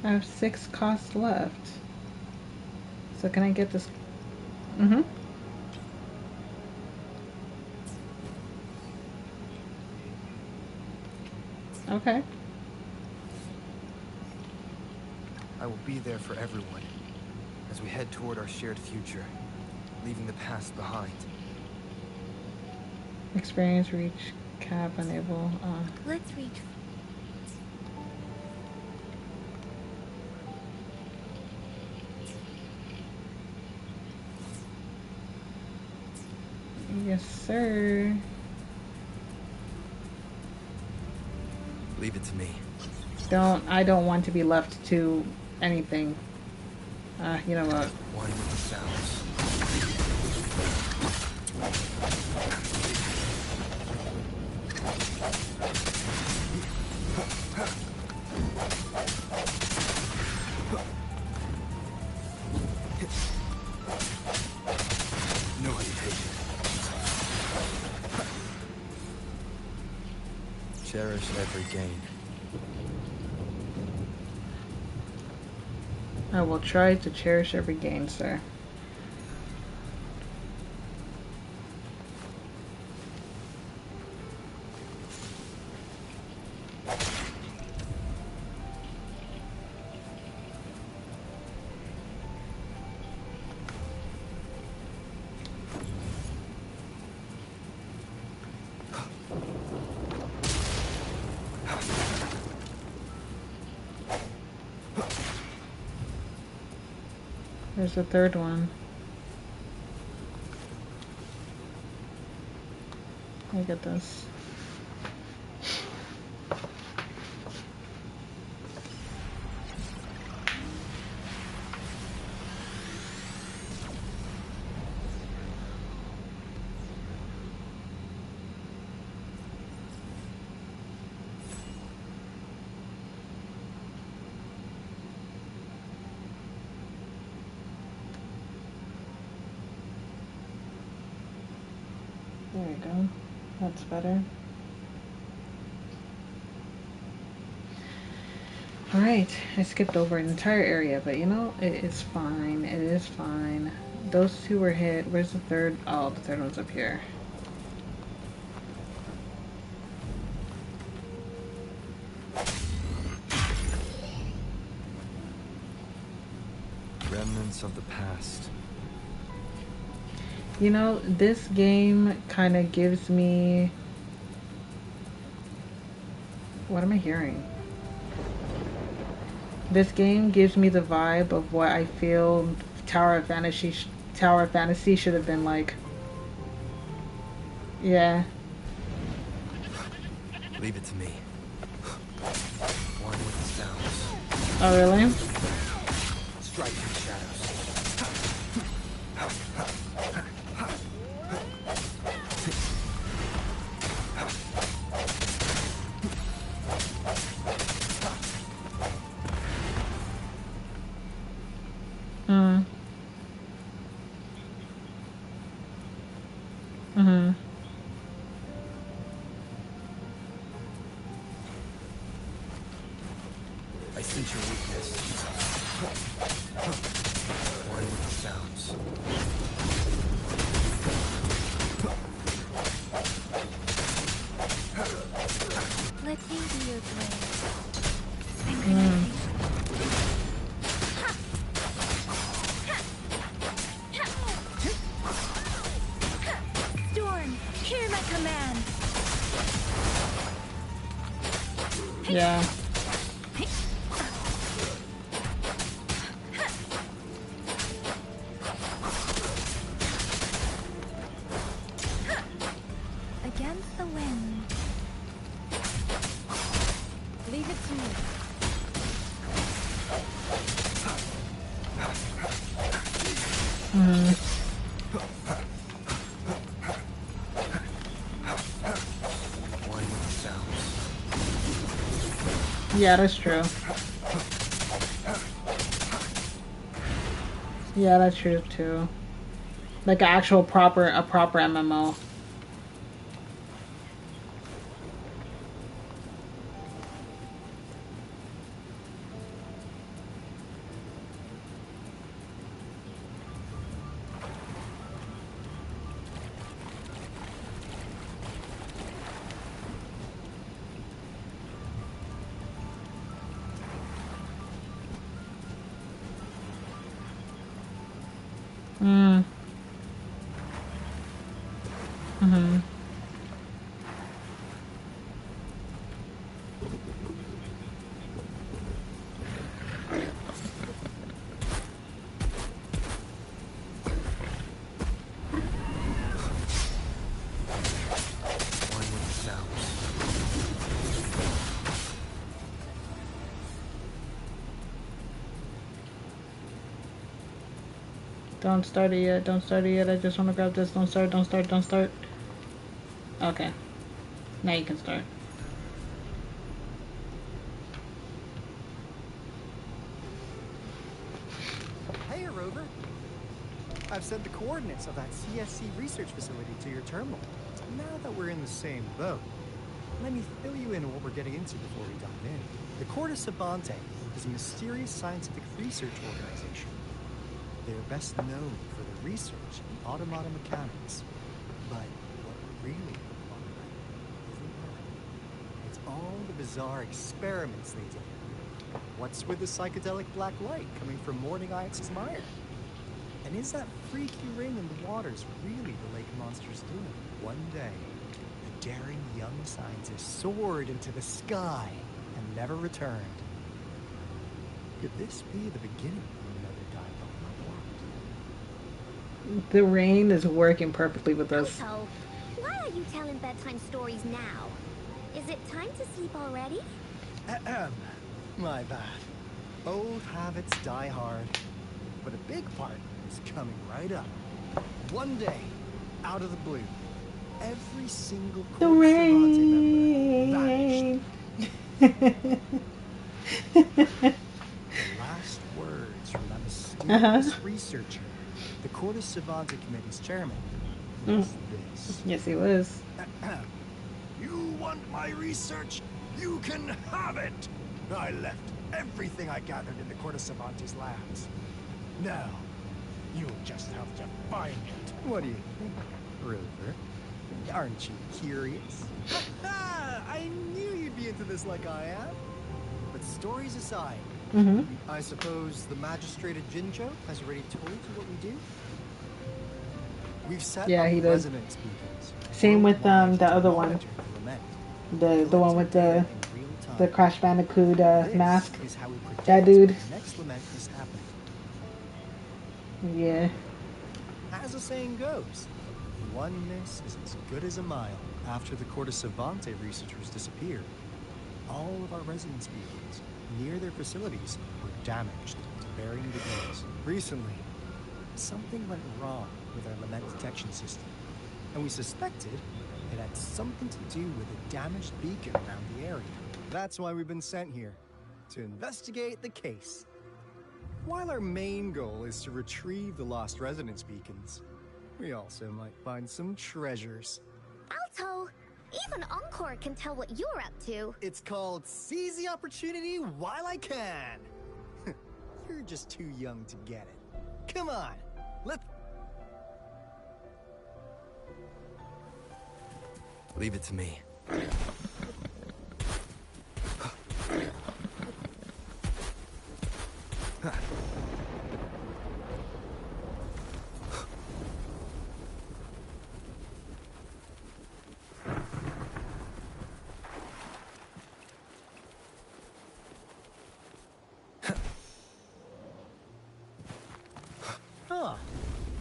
Speaker 1: I have 6 costs left. So can I get this? Mm-hmm. Okay.
Speaker 2: I will be there for everyone as we head toward our shared future, leaving the past behind.
Speaker 1: Experience reach cap enable.
Speaker 3: Let's reach.
Speaker 1: Yes, sir.
Speaker 2: Leave it to me.
Speaker 1: I don't want to be left to anything. You know what?
Speaker 2: One with the sounds. No hesitation. Cherish every gain.
Speaker 1: I will try to cherish every gain, sir. There's the third one. I get this. There we go. That's better. Alright, I skipped over an entire area, but you know, it is fine. It is fine. Those two were hit. Where's the third? Oh, the third one's up here.
Speaker 2: Remnants of the past.
Speaker 1: You know, this game kind of gives me... What am I hearing? This game gives me the vibe of what I feel Tower of Fantasy should have been like. Yeah.
Speaker 2: Leave it to me. One with the sounds.
Speaker 1: Oh, really?
Speaker 2: Strike in the shadows.
Speaker 1: Mm-hmm.
Speaker 2: I sense your weakness. One with the sounds.
Speaker 3: Let me be your blade. Storm, hear my command.
Speaker 1: Yeah.
Speaker 3: Against the wind. Leave it to me.
Speaker 2: One with the sounds.
Speaker 1: Yeah, that's true. Yeah, that's true too. Like an actual proper MMO. Mm. Mm-hmm.
Speaker 2: One with the sounds.
Speaker 1: Don't start it yet. Don't start it yet. I just want to grab this. Don't start. Don't start. Don't start. Okay. Now you can start.
Speaker 9: Hey, Rover. I've sent the coordinates of that CSC research facility to your terminal. Now that we're in the same boat, let me fill you in on what we're getting into before we dive in. The Corte Savante is a mysterious scientific research organization. They're best known for their research in automata mechanics. But what really want to know isn't that. It's all the bizarre experiments they did. What's with the psychedelic black light coming from Morning Ix's mire? And is that freaky ring in the waters really the lake monster's doing? One day, a daring young scientist soared into the sky and never returned. Could this be the beginning of another diabolical plot?
Speaker 1: The rain is working perfectly with us.
Speaker 4: Alto, why are you telling bedtime stories now? Is it time to sleep already?
Speaker 9: Ahem. My bad. Old habits die hard. But a big part is coming right up. One day, out of the blue, every single
Speaker 1: The
Speaker 9: Corte Savante
Speaker 1: rain.
Speaker 9: member vanished. The last words from that mysterious researcher, the Corte Savante Committee's chairman, was this.
Speaker 1: Yes, he was.
Speaker 9: You want my research? You can have it! I left everything I gathered in the Corte Savante's labs. Now, you'll just have to find it. What do you think, Rover? Aren't you curious? I knew you'd be into this like I am. But stories aside, I suppose the magistrate at Jinjo has already told you what we do? We've set up
Speaker 1: he did.
Speaker 9: resonance beacons.
Speaker 1: Same with the
Speaker 9: worldwide to
Speaker 1: other one.
Speaker 9: monitor the lament.
Speaker 1: The one with the Crash Bandicoot
Speaker 9: This
Speaker 1: mask.
Speaker 9: is how we predict
Speaker 1: That dude.
Speaker 9: when the next lament is happening.
Speaker 1: Yeah.
Speaker 9: As the saying goes, one miss is as good as a mile. After the Corte Savante researchers disappeared, all of our resonance beacons near their facilities were damaged to varying degrees. Recently, something went wrong with our lament detection system, and we suspected it had something to do with a damaged beacon around the area. That's why we've been sent here, to investigate the case. While our main goal is to retrieve the lost resonance beacons, we also might find some treasures.
Speaker 4: Alto, even Encore can tell what you're up to.
Speaker 9: It's called Seize the Opportunity While I Can. You're just too young to get it. Come on, let's...
Speaker 2: Leave it to me.
Speaker 9: Huh.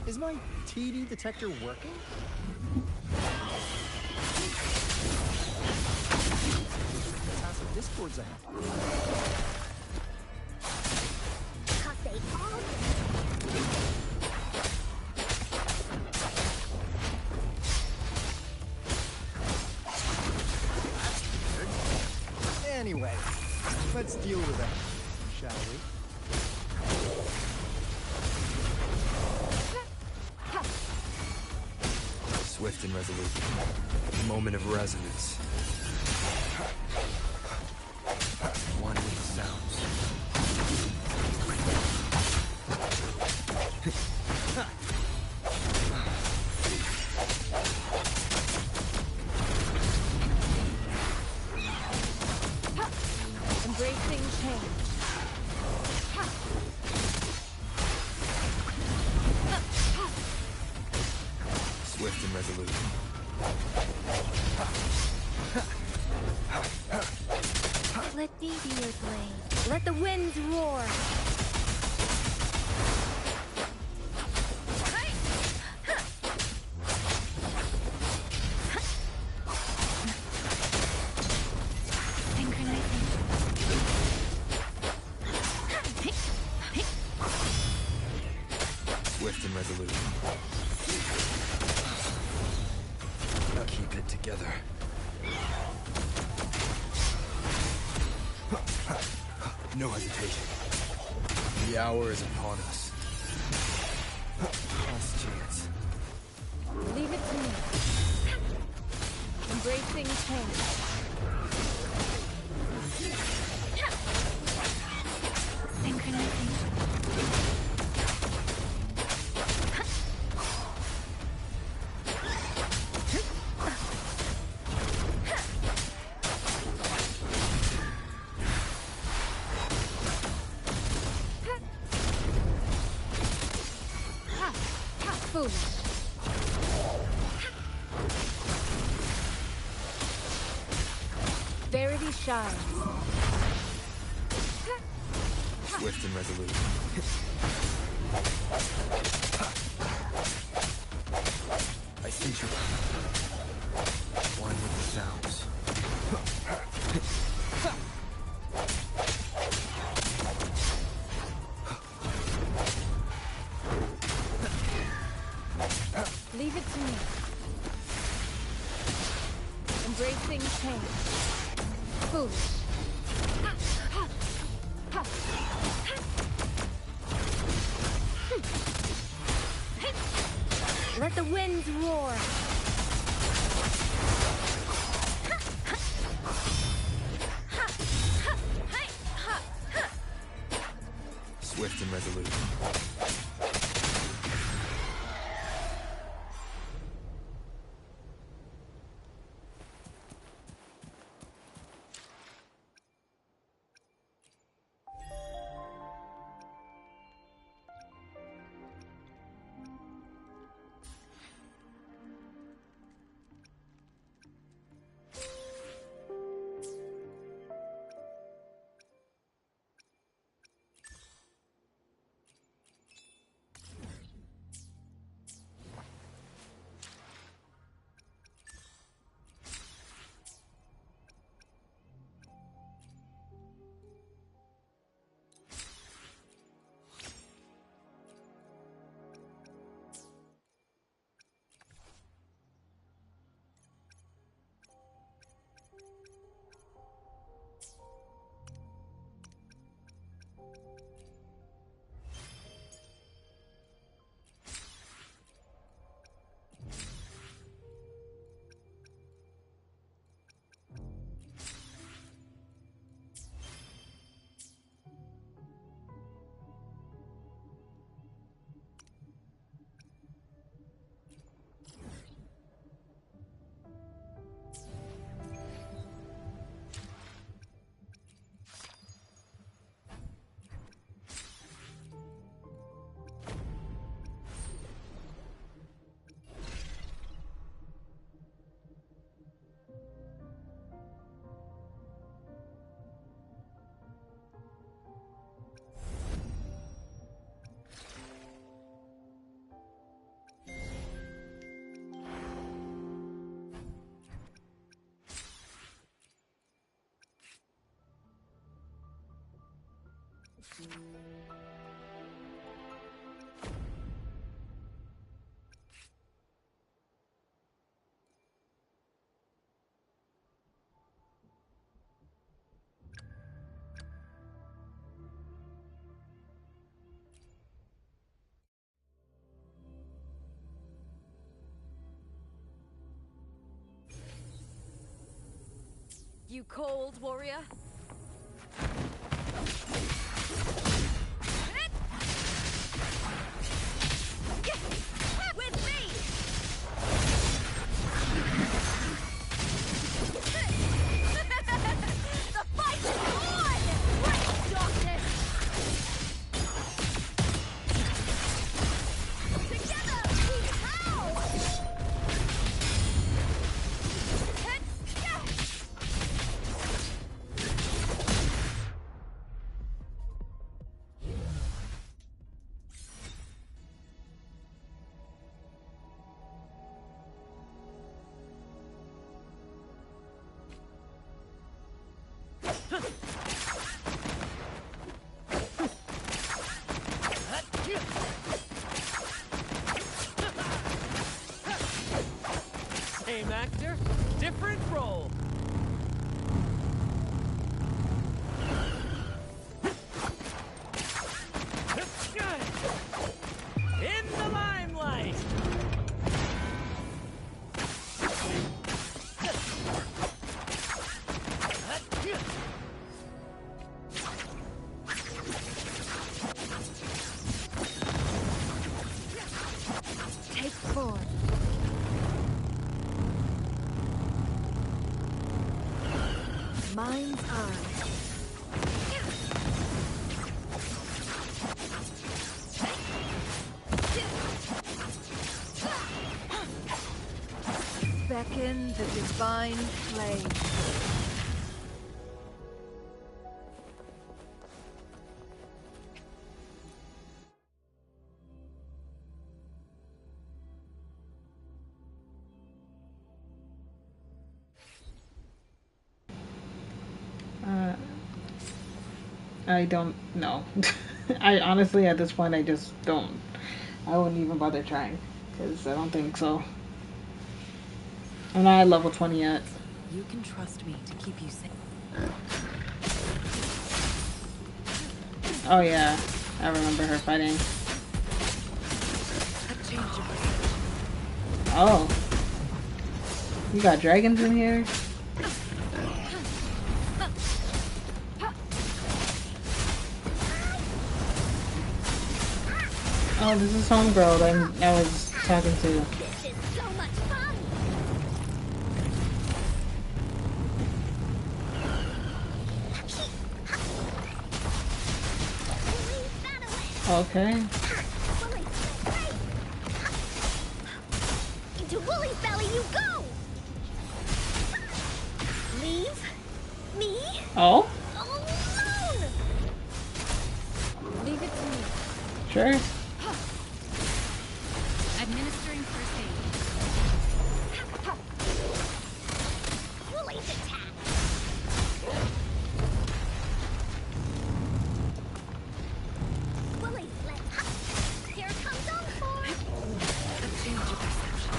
Speaker 9: Is my TD detector working? Fantastic discords ahead.
Speaker 4: Cause they all...
Speaker 9: Anyway, let's deal with them, shall we?
Speaker 2: Swift and resolute. Moment of resonance. One with the sounds.
Speaker 8: Embracing change.
Speaker 2: resolute.
Speaker 8: Let me be your blade. Let the winds roar.
Speaker 2: Swift and resolute. Keep it together. No hesitation. The hour is upon us. Last chance.
Speaker 8: Leave it to me. Embracing change. Synchronizing. Verity shines.
Speaker 2: Swift and resolute. I sense you. One with the sounds.
Speaker 8: Leave it to me. Embracing change. Foolish. Let the winds roar.
Speaker 2: Swift and resolute.
Speaker 8: You cold warrior? With me! The fight is on! Break darkness! Together we howl!
Speaker 10: actor, different role. In the limelight.
Speaker 8: Take 4. Mind's eye. Beckon the divine flame.
Speaker 1: I don't know. I honestly, at this point, I just don't. I wouldn't even bother trying because I don't think so. I'm not at level 20 yet.
Speaker 11: You can trust me to keep you safe.
Speaker 1: Oh yeah, I remember her fighting. Oh, you got dragons in here? Oh, this is Homegirl that I was talking to.
Speaker 4: This is so much fun!
Speaker 1: Okay.
Speaker 4: Into Wooly's belly you go! Leave me
Speaker 1: Oh?
Speaker 4: alone!
Speaker 8: Leave it to me.
Speaker 1: Sure.
Speaker 8: Administering first aid.
Speaker 4: Wooly's attack! Wooly's left. Here comes Encore!
Speaker 11: A change of perception.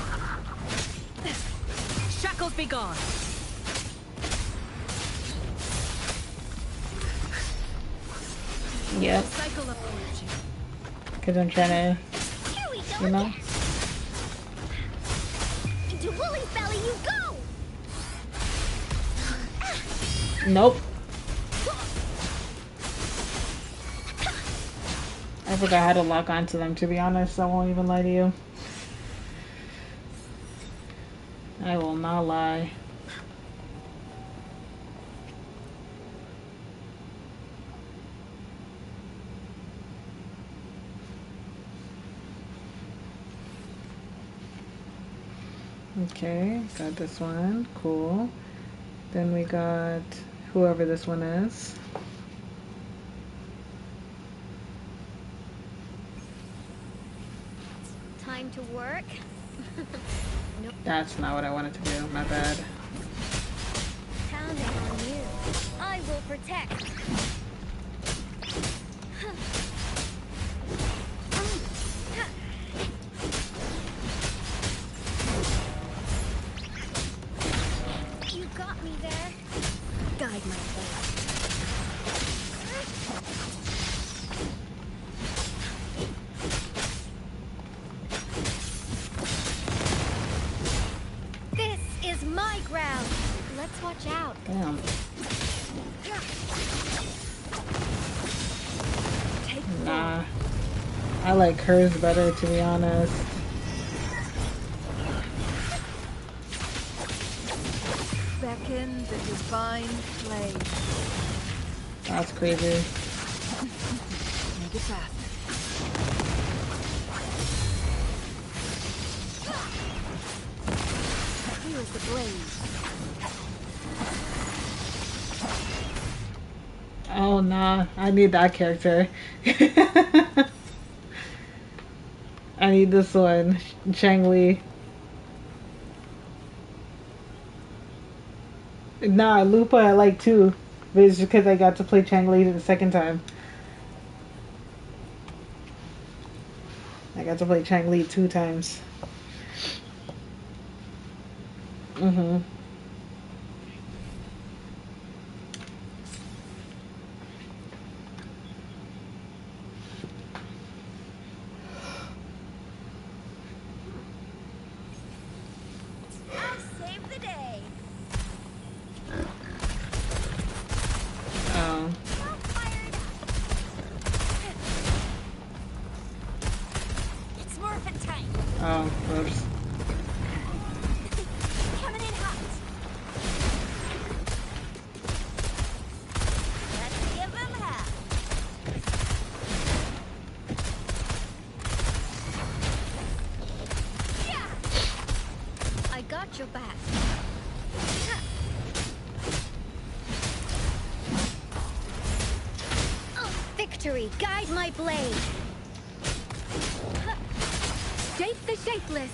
Speaker 11: Shackles be gone.
Speaker 1: Yep.
Speaker 11: Cycle of fortune.
Speaker 1: Because I'm trying to,
Speaker 4: Here we go
Speaker 1: you know?
Speaker 4: again! Into Wooly's belly you go!
Speaker 1: Nope. I forgot how to lock onto them, to be honest. I won't even lie to you. I will not lie. Okay, got this one. Cool. Then we got whoever this one is.
Speaker 4: Time to work.
Speaker 1: That's not what I wanted to do. My bad.
Speaker 4: Counting on you. I will protect. You got me there.
Speaker 8: Guide my way.
Speaker 4: This is my ground. Let's watch out.
Speaker 1: Damn.
Speaker 8: Take
Speaker 1: Nah. I like hers better, to be honest.
Speaker 8: Beckon the divine flame.
Speaker 1: That's crazy.
Speaker 11: Make it fast.
Speaker 8: Here is the blaze.
Speaker 1: Oh, nah. I need that character. I need this one. Chang Li. Nah, Lupa I like too. But it's just because I got to play Chang Li the second time. I got to play Chang Li 2 times. Mm-hmm.
Speaker 4: I saved the day.
Speaker 1: Oh.
Speaker 4: All fired up. It's Morphin time.
Speaker 1: Oh, whoops.
Speaker 4: Coming in hot. Let's give them hell. Yeah! I got your back. Victory, guide my blade.
Speaker 8: Shape the shapeless.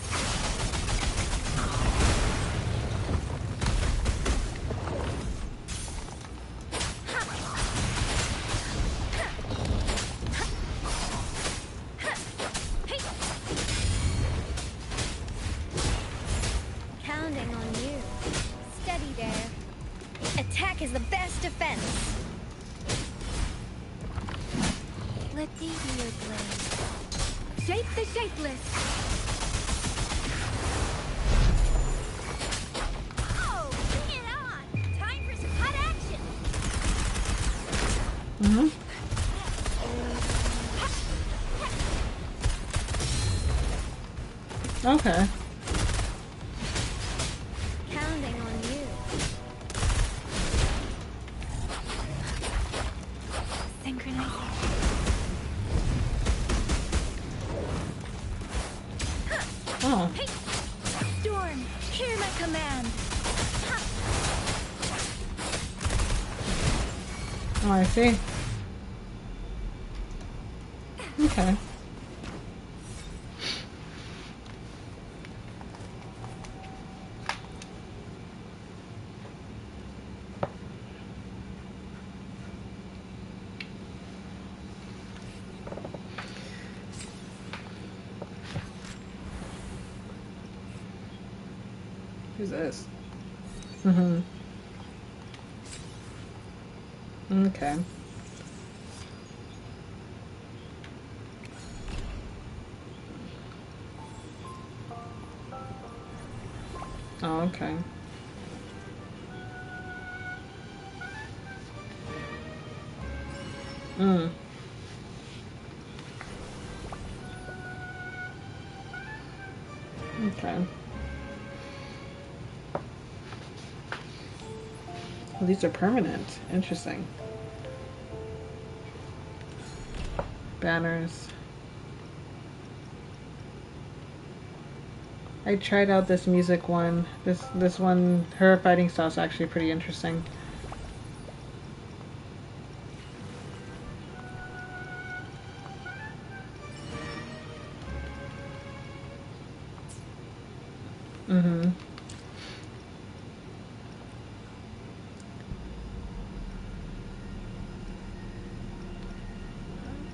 Speaker 4: Counting on you. Steady there. Attack is the best defense. Let thee be your blade.
Speaker 8: Shape the shapeless.
Speaker 4: Oh, bring it on! Time for some hot action!
Speaker 1: Mm-hmm. Okay.
Speaker 4: Counting on you.
Speaker 3: Synchronizing.
Speaker 1: Oh.
Speaker 4: Hey! Storm, hear my command!
Speaker 1: Oh, I see. Okay. Who's this? Mm-hmm. Okay. Oh, okay. Mm. Okay. Well, these are permanent. Interesting. Banners. I tried out this music one. This one, her fighting style is actually pretty interesting. Mm-hmm.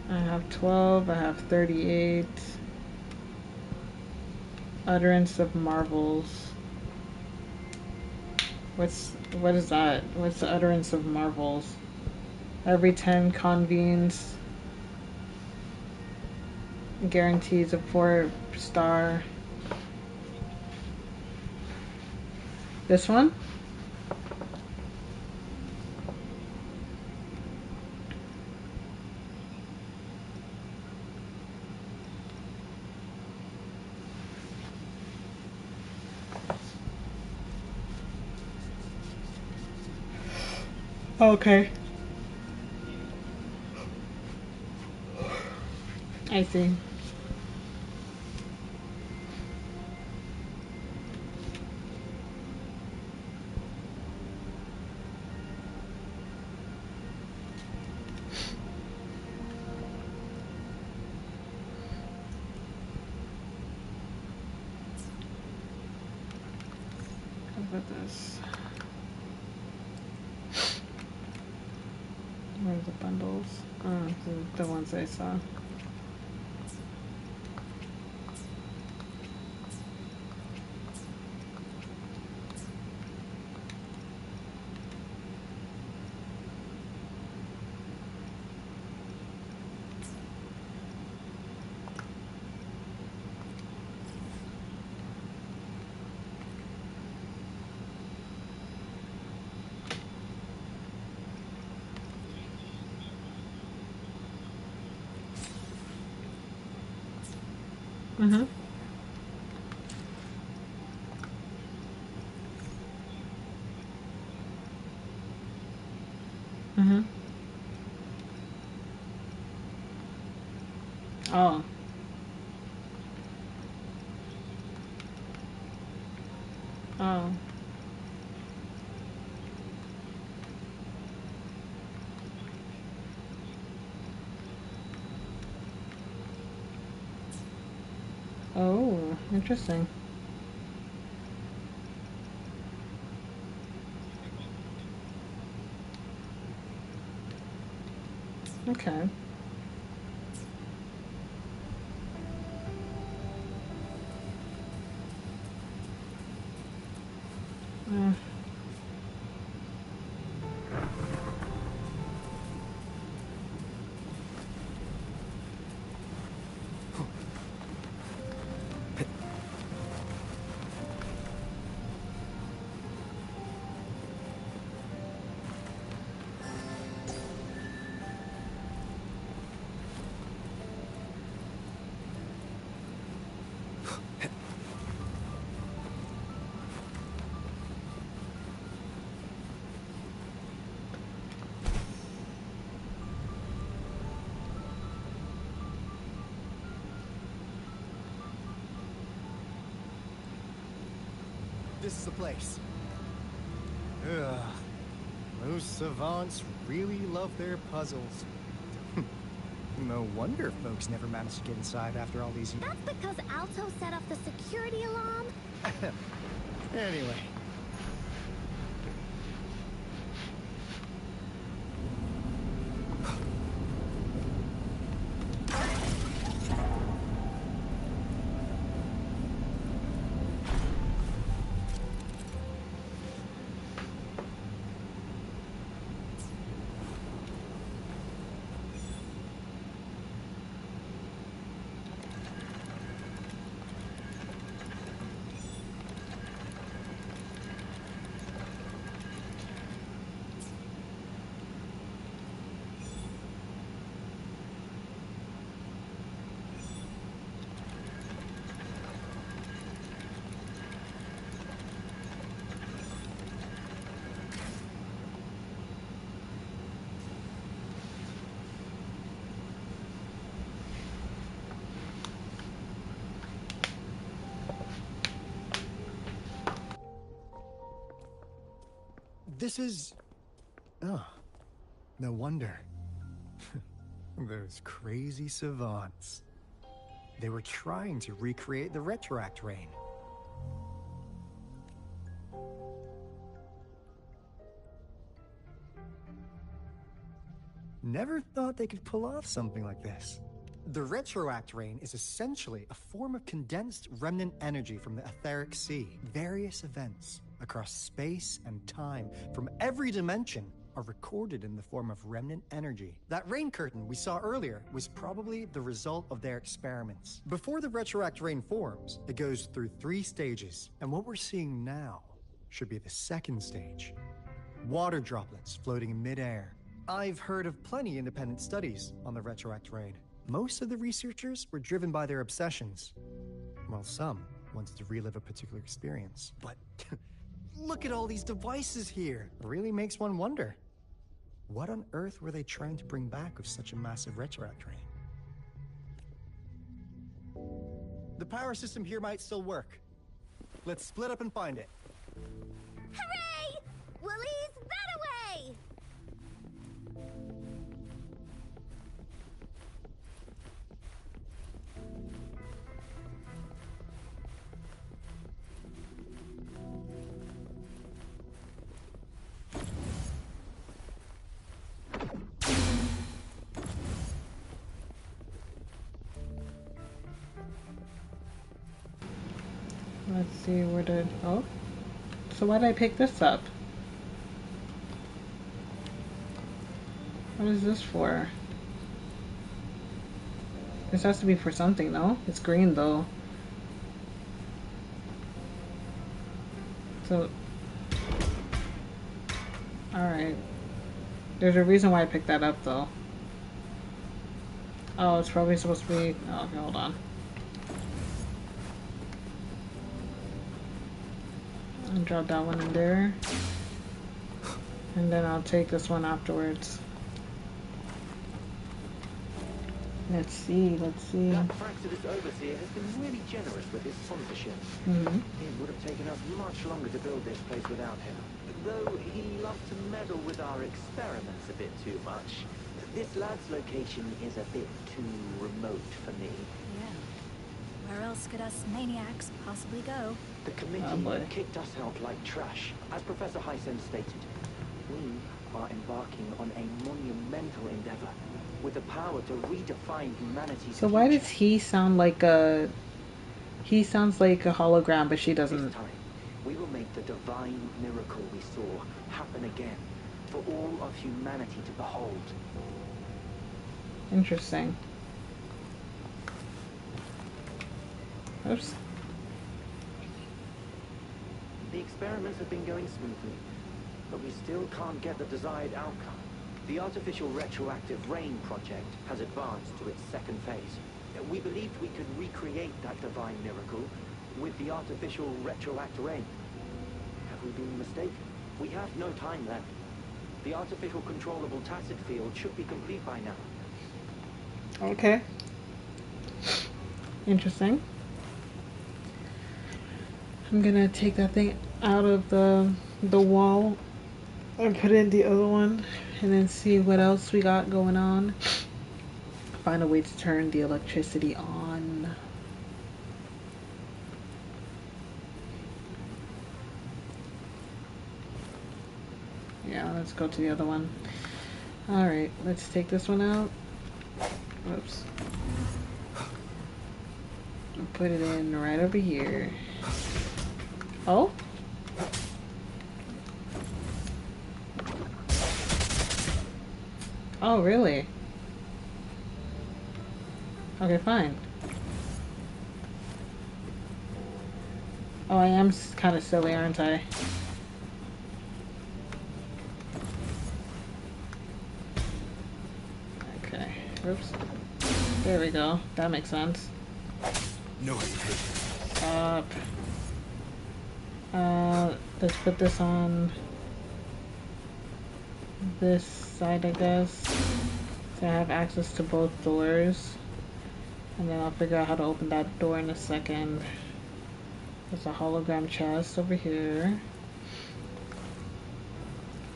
Speaker 1: I have 12, I have 38. Utterance of Marvels. What is that? What's the utterance of marvels? Every 10 convenes guarantees a 4-star. This one? Okay. I see. How about this? Where are the bundles? Oh, the ones I saw. Mm-hmm. Mm-hmm. Oh. Oh. Oh, interesting. Okay. Mm.
Speaker 9: This is the place. Ugh. Those savants really love their puzzles. No wonder folks never managed to get inside after all these years.
Speaker 4: That's because Alto set off the security alarm?
Speaker 9: Anyway. This is... Oh, no wonder. Those crazy savants. They were trying to recreate the retroact rain. Never thought they could pull off something like this. The retroact rain is essentially a form of condensed remnant energy from the etheric sea. Various events across space and time from every dimension are recorded in the form of remnant energy. That rain curtain we saw earlier was probably the result of their experiments. Before the retroact rain forms, it goes through 3 stages, and what we're seeing now should be the second stage. Water droplets floating in midair. I've heard of plenty independent studies on the retroact rain. Most of the researchers were driven by their obsessions, while some wanted to relive a particular experience. But look at all these devices here. It really makes one wonder. What on earth were they trying to bring back with such a massive retroact rain? The power system here might still work. Let's split up and find it.
Speaker 4: Hooray! Willie's that away!
Speaker 1: Let's see, where did... Oh. So why did I pick this up? What is this for? This has to be for something, no? It's green, though. So... Alright. There's a reason why I picked that up, though. Oh, it's probably supposed to be... Oh, okay, hold on. I'll drop that one in there. And then I'll take this one afterwards. Let's see.
Speaker 12: That Praxidus Overseer has been really generous with his sponsorship. It would have taken us much longer to build this place without him. Though he loved to meddle with our experiments a bit too much. This lab's location is a bit too remote for me.
Speaker 3: Yeah. Where else could us maniacs possibly go?
Speaker 12: The committee kicked us out like trash. As Professor Hysen stated, we are embarking on a monumental endeavor with the power to redefine humanity's
Speaker 1: So why
Speaker 12: future.
Speaker 1: does he sound like a... He sounds like a hologram, but she doesn't.
Speaker 12: This time, we will make the divine miracle we saw happen again for all of humanity to behold.
Speaker 1: Interesting. Oops.
Speaker 12: The experiments have been going smoothly, but we still can't get the desired outcome. The artificial retroactive rain project has advanced to its second phase. We believed we could recreate that divine miracle with the artificial retroact rain. Have we been mistaken? We have no time left. The artificial controllable tacit field should be complete by now.
Speaker 1: Okay. Interesting. I'm gonna take that thing out of the wall and put in the other one, and then see what else we got going on. Find a way to turn the electricity on. Yeah, let's go to the other one. Alright, let's take this one out. Whoops. And put it in right over here. Oh? Oh, really? Okay, fine. Oh, I am kind of silly, aren't I? Okay. Oops. There we go. That makes sense.
Speaker 2: No hesitation.
Speaker 1: Stop. Let's put this on this side, I guess. So I have access to both doors. And then I'll figure out how to open that door in a second. There's a hologram chest over here.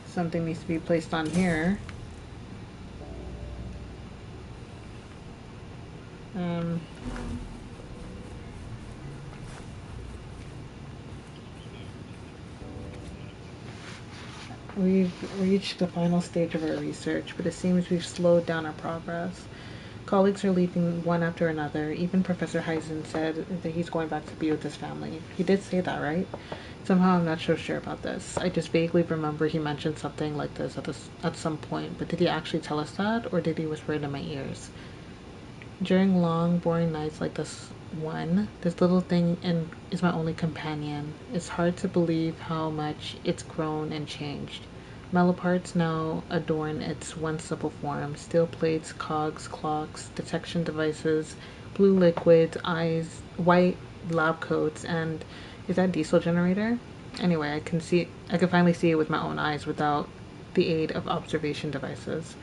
Speaker 1: Something needs to be placed on here. We've reached the final stage of our research, but it seems we've slowed down our progress. Colleagues are leaving one after another. Even Professor Hysen said that he's going back to be with his family. He did say that, right? Somehow I'm not so sure about this. I just vaguely remember he mentioned something like this at some point, but did he actually tell us that, or did he whisper it in my ears? During long, boring nights like this one, this little thing is my only companion. It's hard to believe how much it's grown and changed. Metal parts now adorn its once simple form. Steel plates, cogs, clocks, detection devices, blue liquids, eyes, white lab coats, and is that diesel generator? Anyway, I can finally see it with my own eyes without the aid of observation devices.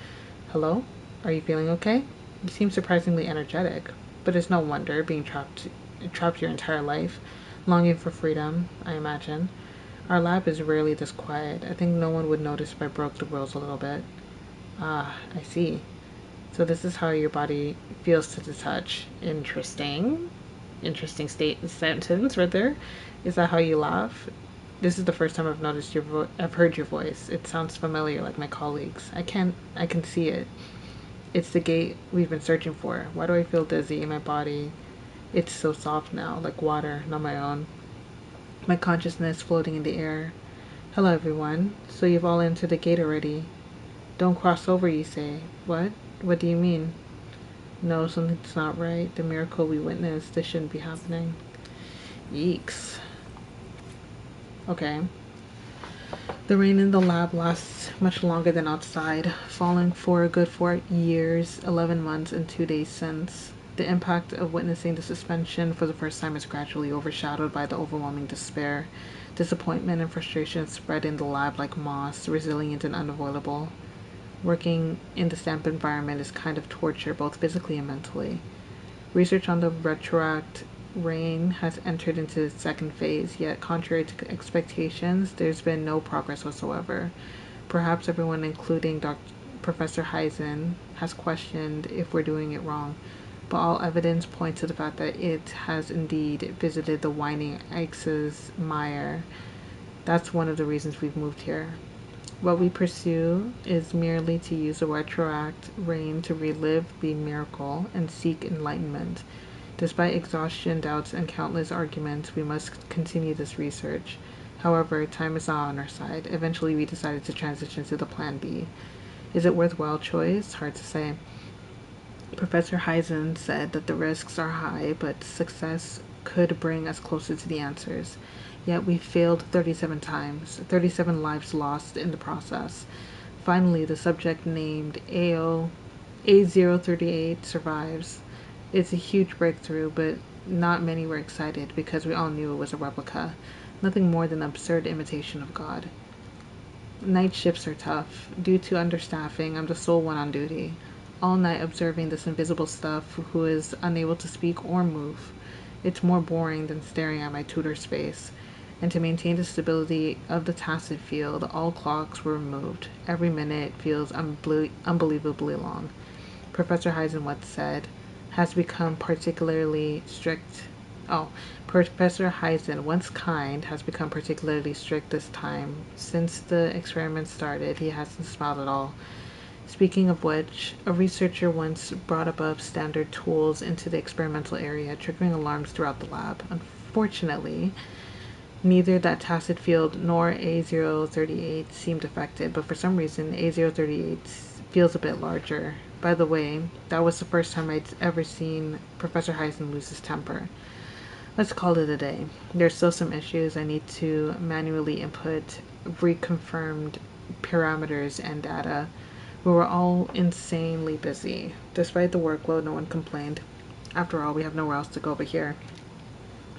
Speaker 1: Hello? Are you feeling okay? You seem surprisingly energetic, but it's no wonder, being trapped your entire life, longing for freedom, I imagine. Our lab is rarely this quiet. I think no one would notice if I broke the rules a little bit. Ah, I see. So this is how your body feels to the touch. Interesting. Interesting sentence right there. Is that how you laugh? This is the first time I've noticed I've heard your voice. It sounds familiar, like my colleagues. I can see it. It's the gate we've been searching for. Why do I feel dizzy in my body? It's so soft now, like water, not my own. My consciousness floating in the air. Hello, everyone. So you've all entered the gate already. Don't cross over, you say. What? What do you mean? No, something's not right. The miracle we witnessed, this shouldn't be happening. Yeeks. Okay. The rain in the lab lasts much longer than outside, falling for a good 4 years, 11 months, and 2 days since. The impact of witnessing the suspension for the first time is gradually overshadowed by the overwhelming despair. Disappointment and frustration spread in the lab like moss, resilient and unavoidable. Working in the damp environment is kind of torture, both physically and mentally. Research on the retroact rain has entered into its second phase, yet contrary to expectations, there's been no progress whatsoever. Perhaps everyone, including Professor Heisen, has questioned if we're doing it wrong, but all evidence points to the fact that it has indeed visited the whining Ix's mire. That's one of the reasons we've moved here. What we pursue is merely to use the retroact rain to relive the miracle and seek enlightenment. Despite exhaustion, doubts, and countless arguments, we must continue this research. However, time is not on our side. Eventually, we decided to transition to the Plan B. Is it worthwhile choice? Hard to say. Professor Heisen said that the risks are high, but success could bring us closer to the answers. Yet we failed 37 times, 37 lives lost in the process. Finally, the subject named A038 survives. It's a huge breakthrough, but not many were excited because we all knew it was a replica. Nothing more than an absurd imitation of God. Night shifts are tough. Due to understaffing, I'm the sole one on duty. All night observing this invisible stuff who is unable to speak or move. It's more boring than staring at my tutor's face. And to maintain the stability of the tacit field, all clocks were removed. Every minute feels unbelievably long. Professor Heisen once said, has become particularly strict. Oh, Professor Heisen, once kind, has become particularly strict this time. Since the experiment started, he hasn't smiled at all. Speaking of which, a researcher once brought above standard tools into the experimental area, triggering alarms throughout the lab. Unfortunately, neither that tacit field nor A038 seemed affected, but for some reason A038 feels a bit larger. By the way, that was the first time I'd ever seen Professor Heisen lose his temper. Let's call it a day. There's still some issues. I need to manually input reconfirmed parameters and data. We were all insanely busy. Despite the workload, no one complained. After all, we have nowhere else to go but here.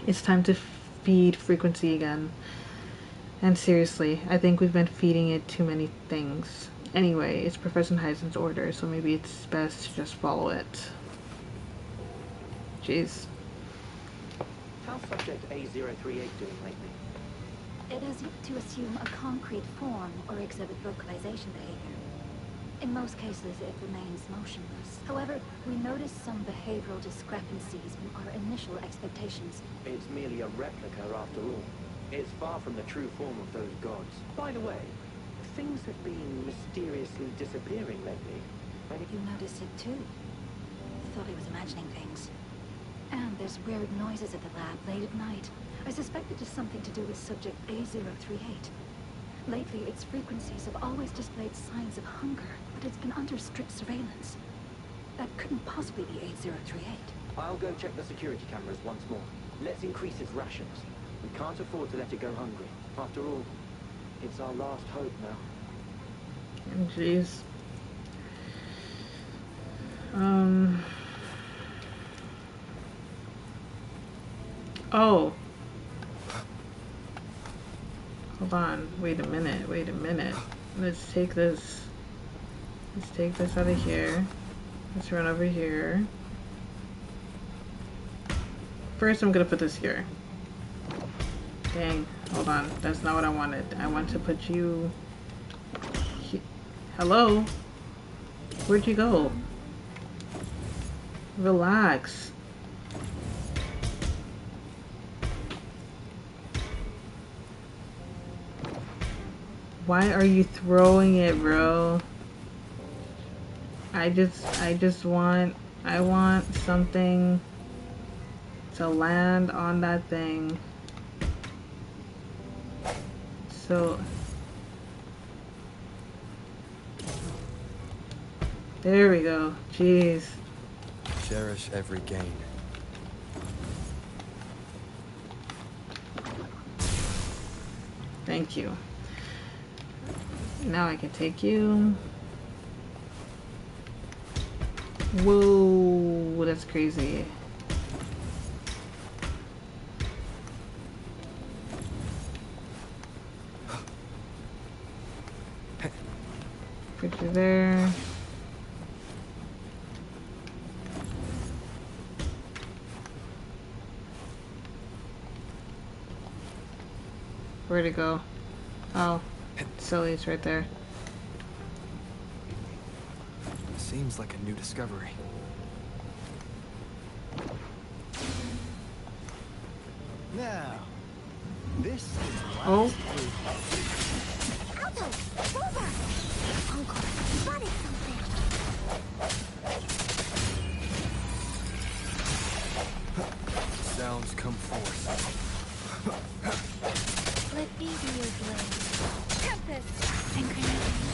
Speaker 1: It's time to feed frequency again. And seriously, I think we've been feeding it too many things. Anyway, it's Professor Heisen's order, so maybe it's best to just follow it. Jeez.
Speaker 12: How's subject A038 doing lately?
Speaker 13: It has yet to assume a concrete form or exhibit vocalization behavior. In most cases, it remains motionless. However, we noticed some behavioral discrepancies from our initial expectations.
Speaker 12: It's merely a replica after all. It's far from the true form of those gods. By the way, things have been mysteriously disappearing lately.
Speaker 13: You noticed it too. Thought he was imagining things. And there's weird noises at the lab late at night. I suspect it is something to do with subject A038. Lately, its frequencies have always displayed signs of hunger, but it's been under strict surveillance. That couldn't possibly be A038.
Speaker 12: I'll go check the security cameras once more. Let's increase its rations. We can't afford to let it go hungry. After all, it's our last hope now.
Speaker 1: Jeez. Oh. Hold on. Wait a minute. Let's take this out of here. Let's run over here. First, I'm gonna put this here. Dang. Hold on. That's not what I wanted. I want to put you... Hello? Where'd you go? Relax. Why are you throwing it, bro? I want something to land on that thing. So there we go. Jeez.
Speaker 2: Cherish every gain.
Speaker 1: Thank you. Now I can take you. Whoa. Ooh, that's crazy. Put you there. Where'd it go? Oh, Sully's right there.
Speaker 2: Seems like a new discovery.
Speaker 9: Now, this is
Speaker 1: Oh.
Speaker 4: Alto! Rover! Uncle, spotted something!
Speaker 2: Sounds come forth.
Speaker 3: Let me be your blade.
Speaker 8: Tempest!
Speaker 3: Synchronizing.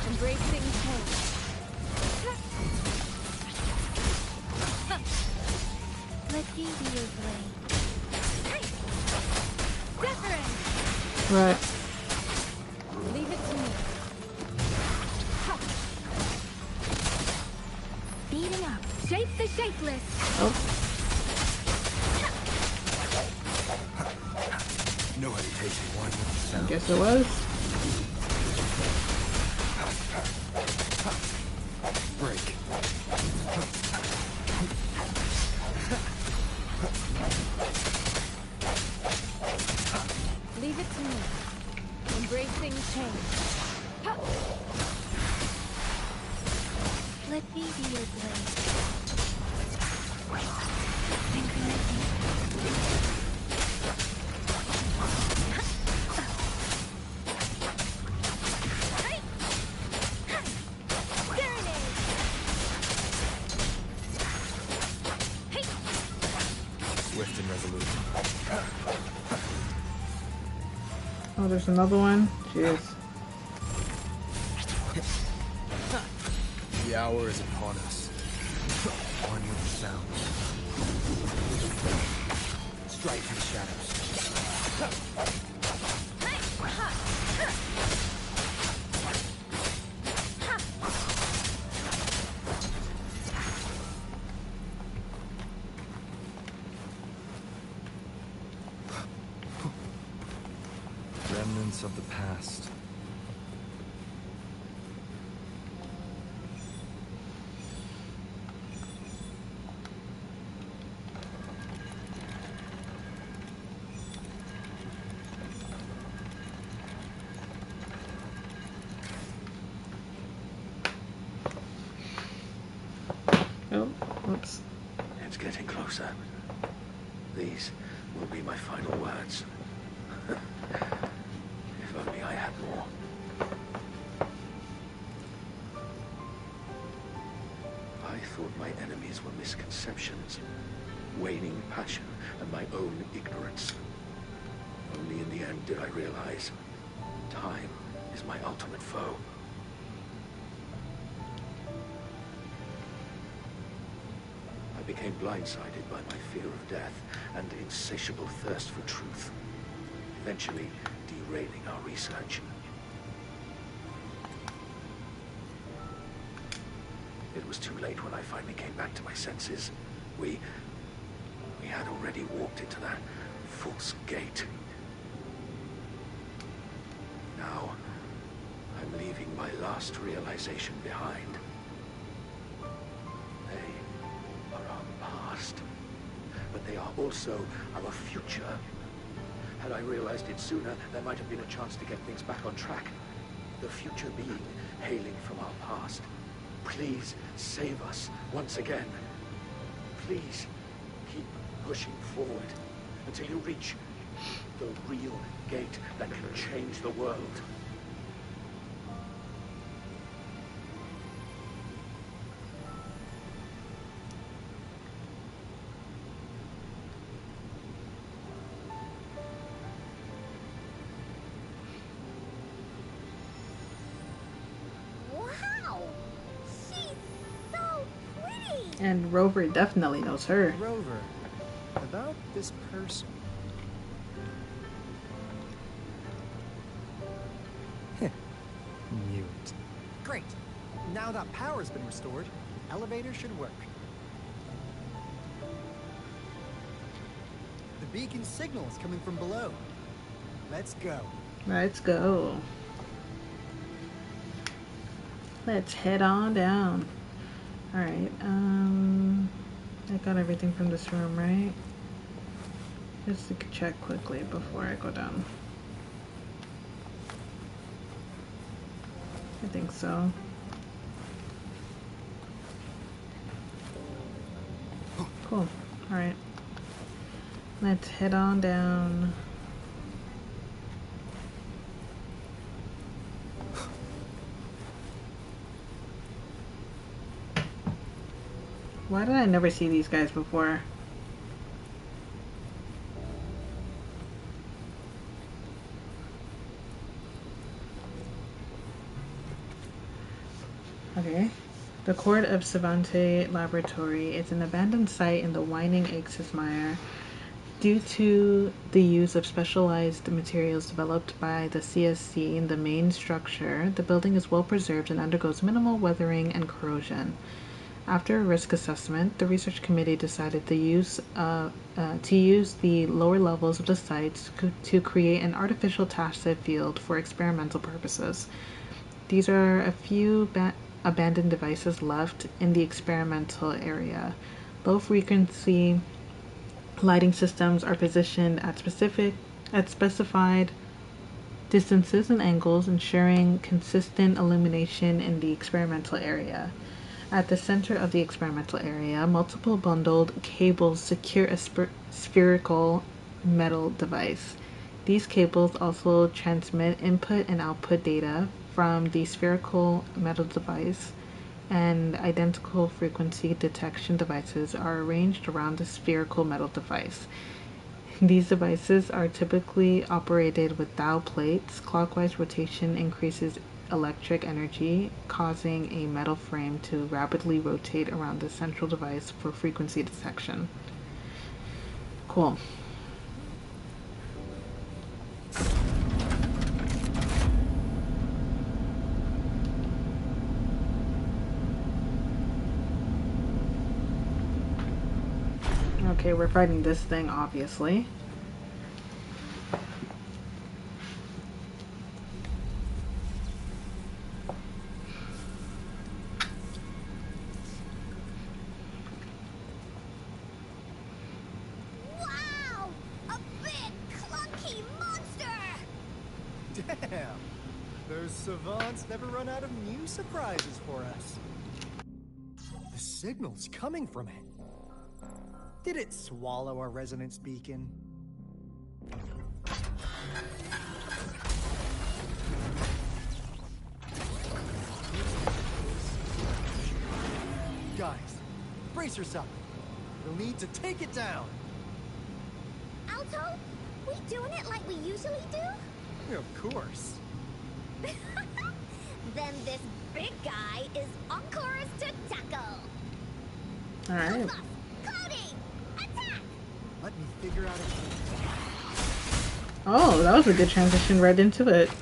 Speaker 8: Embracing change.
Speaker 3: Let me be your blade.
Speaker 8: Wuthering!
Speaker 1: Right.
Speaker 8: Leave it to me.
Speaker 3: Speeding up.
Speaker 8: Shape the shapeless!
Speaker 1: Oh.
Speaker 2: No hesitation. One with the sound.
Speaker 1: Guess it was.
Speaker 2: Break.
Speaker 8: Leave it to me. Embracing change.
Speaker 3: Let me be your blade. Synchronizing.
Speaker 2: Swift and resolute.
Speaker 1: Oh, there's another one. Jeez.
Speaker 2: The hour is upon us. One with the sound. Strike from the shadows. Remnants of the past.
Speaker 1: Oh, whoops.
Speaker 14: It's getting closer. These will be my final words. If only I had more. I thought my enemies were misconceptions, waning passion, and my own ignorance. Only in the end did I realize time is my ultimate foe. I became blindsided by my fear of death and insatiable thirst for truth, eventually derailing our research. It was too late when I finally came back to my senses. We had already walked into that false gate. Now, I'm leaving my last realization behind. They are our past, but they are also our future. Had I realized it sooner, there might have been a chance to get things back on track. The future being hailing from our past. Please save us once again. Please keep pushing forward until you reach the real gate that can change the world.
Speaker 4: Wow! She's so pretty!
Speaker 1: And Rover definitely knows her.
Speaker 9: Rover, about this person.
Speaker 2: Knew it.
Speaker 10: Great.
Speaker 9: Now that power's been restored, the elevator should work. The beacon signal is coming from below. Let's go.
Speaker 1: Let's go. Let's head on down. Alright, I got everything from this room, right? Just to check quickly before I go down. I think so. Cool. Alright. Let's head on down. Why did I never see these guys before? Okay. The Court of Savante Laboratory is an abandoned site in the Winding Mire. Due to the use of specialized materials developed by the CSC in the main structure, the building is well preserved and undergoes minimal weathering and corrosion. After a risk assessment, the research committee decided to use the lower levels of the site to create an artificial tacit field for experimental purposes. These are a few abandoned devices left in the experimental area. Low frequency lighting systems are positioned at specified distances and angles, ensuring consistent illumination in the experimental area. At the center of the experimental area, multiple bundled cables secure a spherical metal device. These cables also transmit input and output data from the spherical metal device, and identical frequency detection devices are arranged around the spherical metal device. These devices are typically operated with dial plates. Clockwise rotation increases electric energy, causing a metal frame to rapidly rotate around the central device for frequency detection. Cool. Okay, we're fighting this thing, obviously.
Speaker 4: Wow! A big, clunky monster!
Speaker 9: Damn! Those savants never run out of new surprises for us. The signal's coming from it. Did it swallow our resonance beacon? Guys, brace yourself. We'll need to take it down.
Speaker 4: Alto, we doing it like we usually do?
Speaker 9: Of course.
Speaker 4: Then this big guy is on course to tackle.
Speaker 1: All right.
Speaker 4: Cody, attack!
Speaker 9: Let me figure out a...
Speaker 1: Oh, that was a good transition right into it.
Speaker 9: It's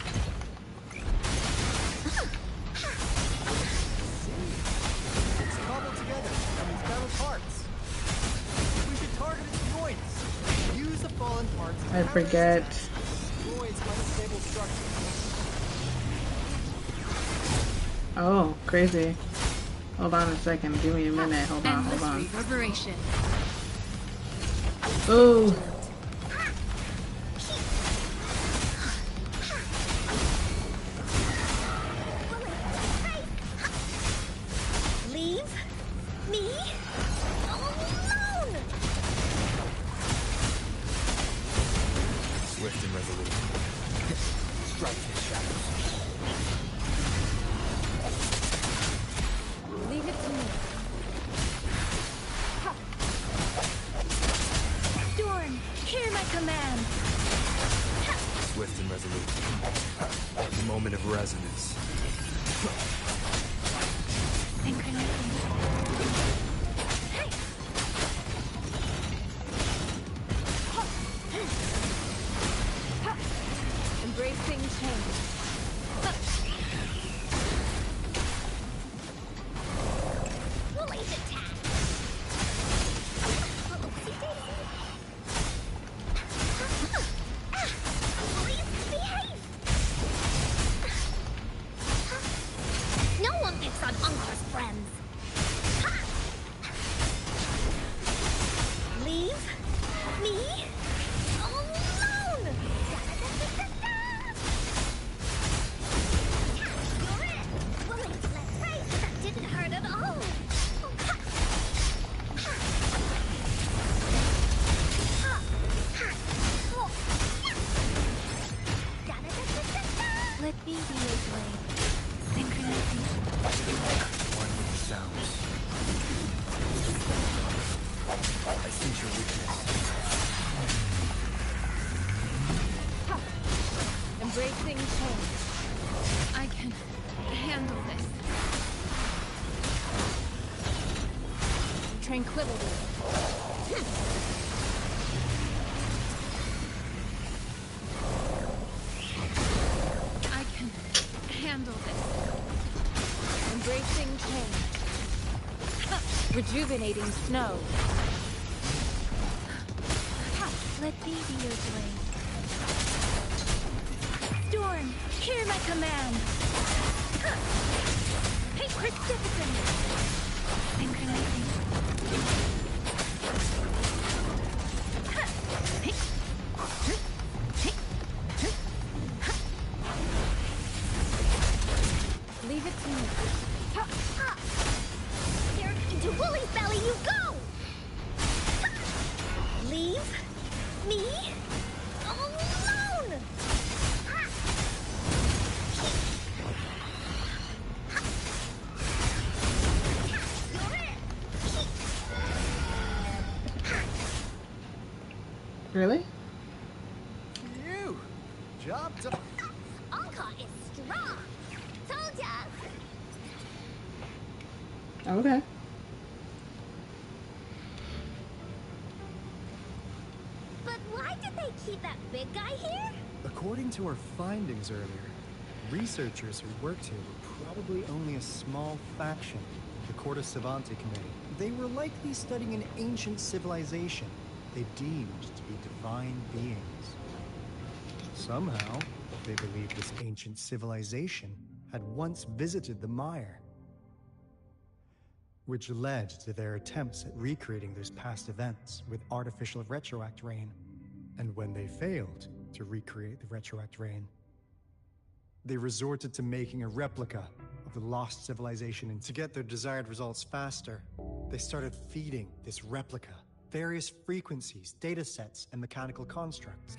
Speaker 9: cobbled together from these metal parts. We should target its joints. Use the fallen parts.
Speaker 1: I forget.
Speaker 9: Destroy its unstable structure.
Speaker 1: Oh, crazy. Hold on a second. Give me a minute. Hold on, hold on.
Speaker 11: Reverberation.
Speaker 1: Oh.
Speaker 4: Leave me alone!
Speaker 2: Swift and resolute. Strike his shadows.
Speaker 8: Leave it to me.
Speaker 3: Dorn, hear my command.
Speaker 2: Swift and resolute. Moment of resonance.
Speaker 8: Embracing change. tranquility. I can handle this. Embracing change. Rejuvenating snow.
Speaker 3: Let me be your blade.
Speaker 8: Storm, hear my command. Precipitant.
Speaker 3: Synchronizing.
Speaker 8: Leave it to me.
Speaker 4: Here into Woolly's belly you go! Leave me alone!
Speaker 1: Really?
Speaker 9: You! Job done.
Speaker 4: Alka is strong! Told ya!
Speaker 1: Okay.
Speaker 4: But why did they keep that big guy here?
Speaker 9: According to our findings earlier, researchers who worked here were probably only a small faction of the Corte Savante Committee. They were likely studying an ancient civilization they deemed to be divine beings. Somehow, they believed this ancient civilization had once visited the Mire, which led to their attempts at recreating those past events with artificial retroact rain. And when they failed to recreate the retroact rain, they resorted to making a replica of the lost civilization, and to get their desired results faster, they started feeding this replica various frequencies, data sets, and mechanical constructs.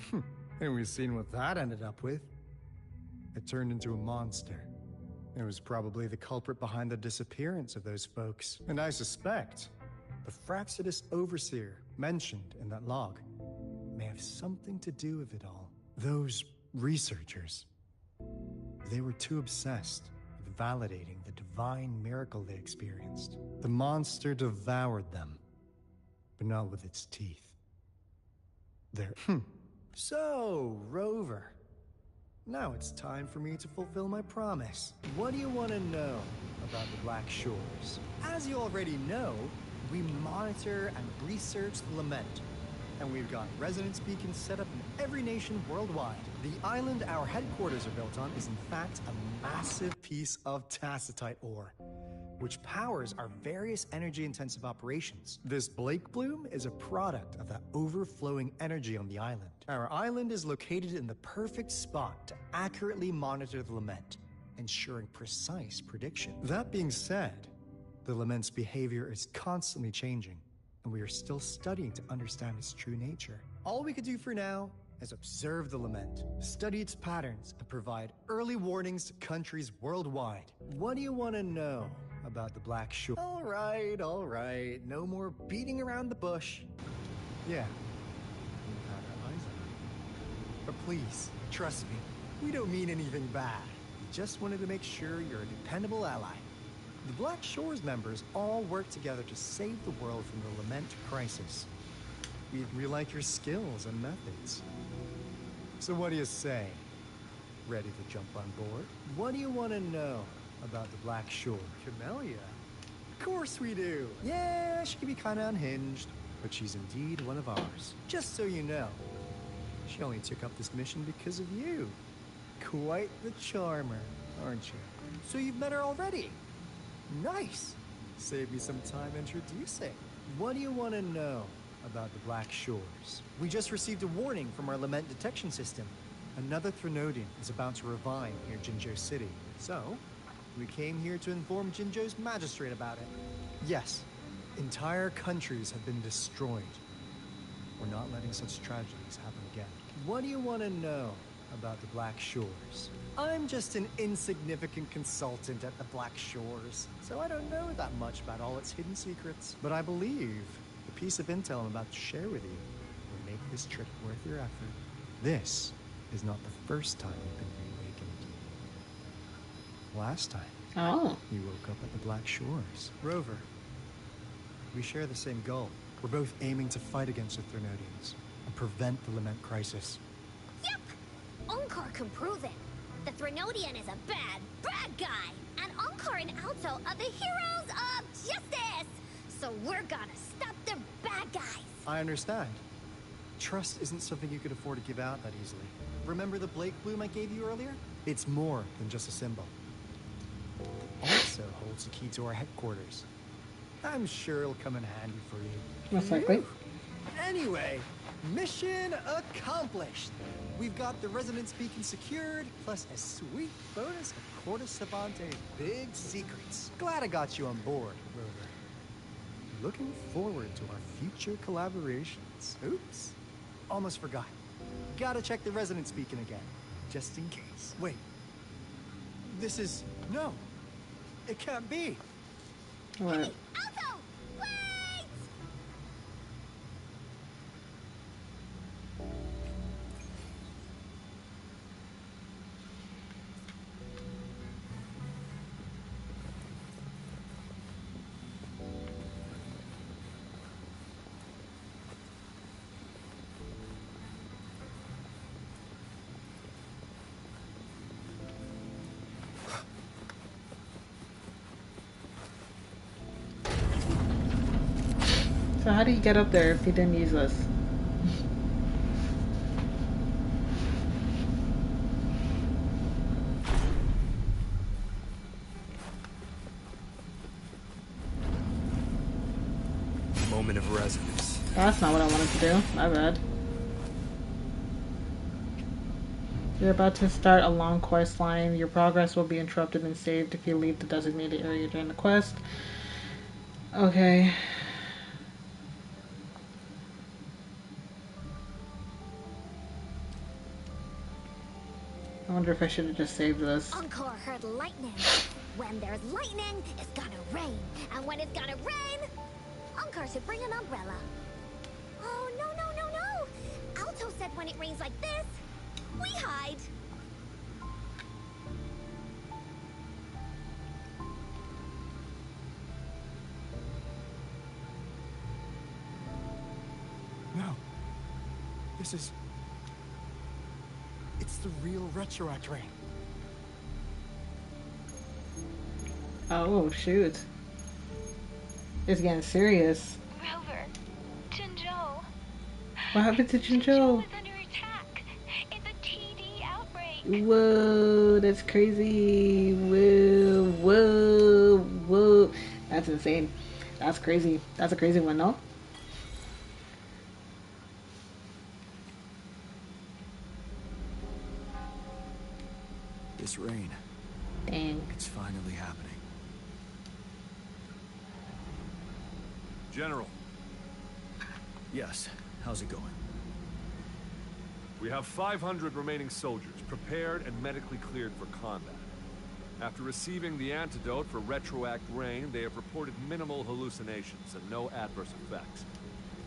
Speaker 9: And we've seen what that ended up with. It turned into a monster. It was probably the culprit behind the disappearance of those folks. And I suspect the Fraxidus Overseer mentioned in that log may have something to do with it all. Those researchers, they were too obsessed with validating the divine miracle they experienced. The monster devoured them, but not with its teeth. So, Rover, now it's time for me to fulfill my promise. What do you want to know about the Black Shores? As you already know, we monitor and research the Lament, and we've got resonance beacons set up in every nation worldwide. The island our headquarters are built on is in fact a massive piece of tacitite ore, which powers our various energy-intensive operations. This Blake Bloom is a product of that overflowing energy on the island. Our island is located in the perfect spot to accurately monitor the Lament, ensuring precise prediction. That being said, the Lament's behavior is constantly changing, and we are still studying to understand its true nature. All we can do for now is observe the Lament, study its patterns, and provide early warnings to countries worldwide. What do you want to know about the Black Shore? All right, no more beating around the bush. Yeah, we've had our eyes on you. But please, trust me, we don't mean anything bad. We just wanted to make sure you're a dependable ally. The Black Shores members all work together to save the world from the Lament crisis. We like your skills and methods. So what do you say? Ready to jump on board? What do you want to know about the Black Shore? Camellia? Of course we do! Yeah, she can be kinda unhinged, but she's indeed one of ours. Just so you know, she only took up this mission because of you. Quite the charmer, aren't you? So you've met her already? Nice! Save me some time introducing. What do you want to know about the Black Shores? We just received a warning from our Lament detection system. Another Threnodian is about to revive near Jinzhou City. So, we came here to inform Jinzhou's magistrate about it. Yes, entire countries have been destroyed. We're not letting such tragedies happen again. What do you want to know about the Black Shores? I'm just an insignificant consultant at the Black Shores, so I don't know that much about all its hidden secrets. But I believe the piece of intel I'm about to share with you will make this trip worth your effort. This is not the first time you've been reawakened. Last time, you woke up at the Black Shores. Rover, We share the same goal. We're both aiming to fight against the Threnodians and prevent the Lament Crisis.
Speaker 4: Yep! Onkar can prove it. The Threnodian is a bad, bad guy. And Onkar and Alto are the heroes of justice. So we're gonna stop the bad guys.
Speaker 9: I understand. Trust isn't something you could afford to give out that easily. Remember the Blake bloom I gave you earlier? It's more than just a symbol. It also holds the key to our headquarters. I'm sure it'll come in handy for you.
Speaker 1: Most likely.
Speaker 9: Anyway, mission accomplished. We've got the resonance beacon secured, plus a sweet bonus of Corda Savante's big secrets. Glad I got you on board, Rover. Looking forward to our future collaborations. Oops, almost forgot. Gotta check the resonance beacon again, just in case. Wait, this is... no, it can't be.
Speaker 1: All right.
Speaker 4: Alto! Wait!
Speaker 1: So how do you get up there if you didn't use this?
Speaker 2: Moment of resonance.
Speaker 1: That's not what I wanted to do. My bad. You're about to start a long quest line. Your progress will be interrupted and saved if you leave the designated area during the quest. Okay. I wonder if I should have just saved this.
Speaker 4: Onkar heard lightning. When there's lightning, it's gonna rain. And when it's gonna rain, Onkar should bring an umbrella. Oh, no, no, no, no! Alto said when it rains like this, we hide.
Speaker 9: No. This is... it's the real Retroact Ray.
Speaker 1: Oh, shoot. It's getting serious.
Speaker 5: Rover, Jinzhou.
Speaker 1: What happened to Jinzhou?
Speaker 5: Jinzhou is under attack. It's a TD outbreak.
Speaker 1: Whoa, that's crazy. Whoa, whoa, whoa. That's insane. That's crazy. That's a crazy one, no?
Speaker 2: This rain.
Speaker 1: Dang.
Speaker 2: It's finally happening.
Speaker 15: General.
Speaker 2: Yes. How's it going?
Speaker 15: We have 500 remaining soldiers, prepared and medically cleared for combat. After receiving the antidote for Retroact Rain, they have reported minimal hallucinations and no adverse effects.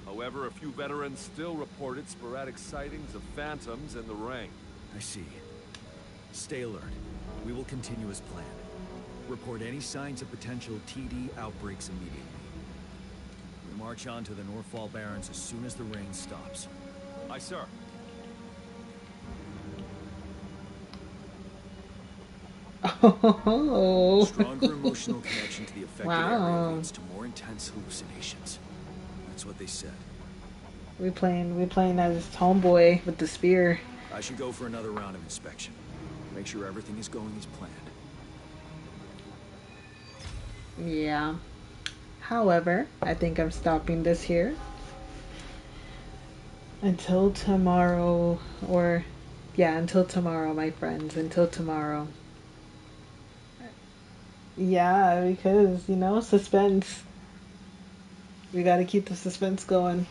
Speaker 15: However, a few veterans still reported sporadic sightings of phantoms in the rain.
Speaker 2: I see. Stay alert. We will continue as planned. Report any signs of potential TD outbreaks immediately. We march on to the Northfall Barrens as soon as the rain stops.
Speaker 15: Aye, sir.
Speaker 1: Oh.
Speaker 2: Stronger emotional connection to the affected
Speaker 1: Wow.
Speaker 2: area leads to more intense hallucinations. That's what they said.
Speaker 1: We playing as tomboy with the spear.
Speaker 2: I should go for another round of inspection. Make sure everything is going as planned.
Speaker 1: Yeah. However, I think I'm stopping this here. Until tomorrow, or yeah, until tomorrow, my friends. Until tomorrow. Yeah, because, you know, suspense. We gotta keep the suspense going.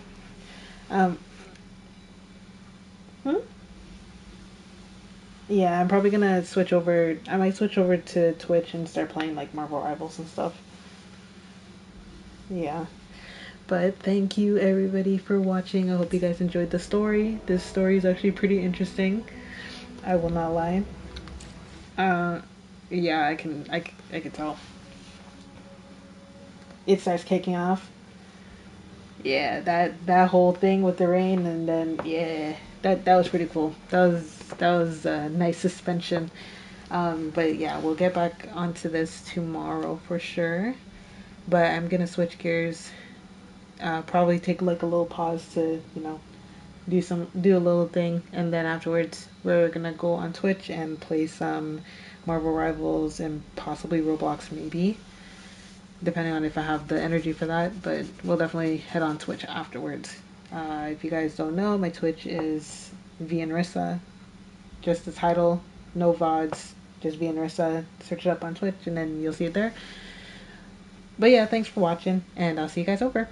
Speaker 1: Yeah, I'm probably gonna switch over. I might switch over to Twitch and start playing like Marvel Rivals and stuff. Yeah. But thank you everybody for watching. I hope you guys enjoyed the story. This story is actually pretty interesting. I will not lie. Yeah, I can tell. It starts kicking off. Yeah, that whole thing with the rain, and then yeah, that was pretty cool. That was a nice suspension. But yeah, we'll get back onto this tomorrow for sure. But I'm gonna switch gears. Probably take like a little pause to do a little thing, and then afterwards we're gonna go on Twitch and play some Marvel Rivals and possibly Roblox maybe, depending on if I have the energy for that. But we'll definitely head on Twitch afterwards. If you guys don't know, my Twitch is Vianrissa, just the title, no VODs, just Vianrissa. Search it up on Twitch and then you'll see it there. But yeah, thanks for watching, and I'll see you guys over.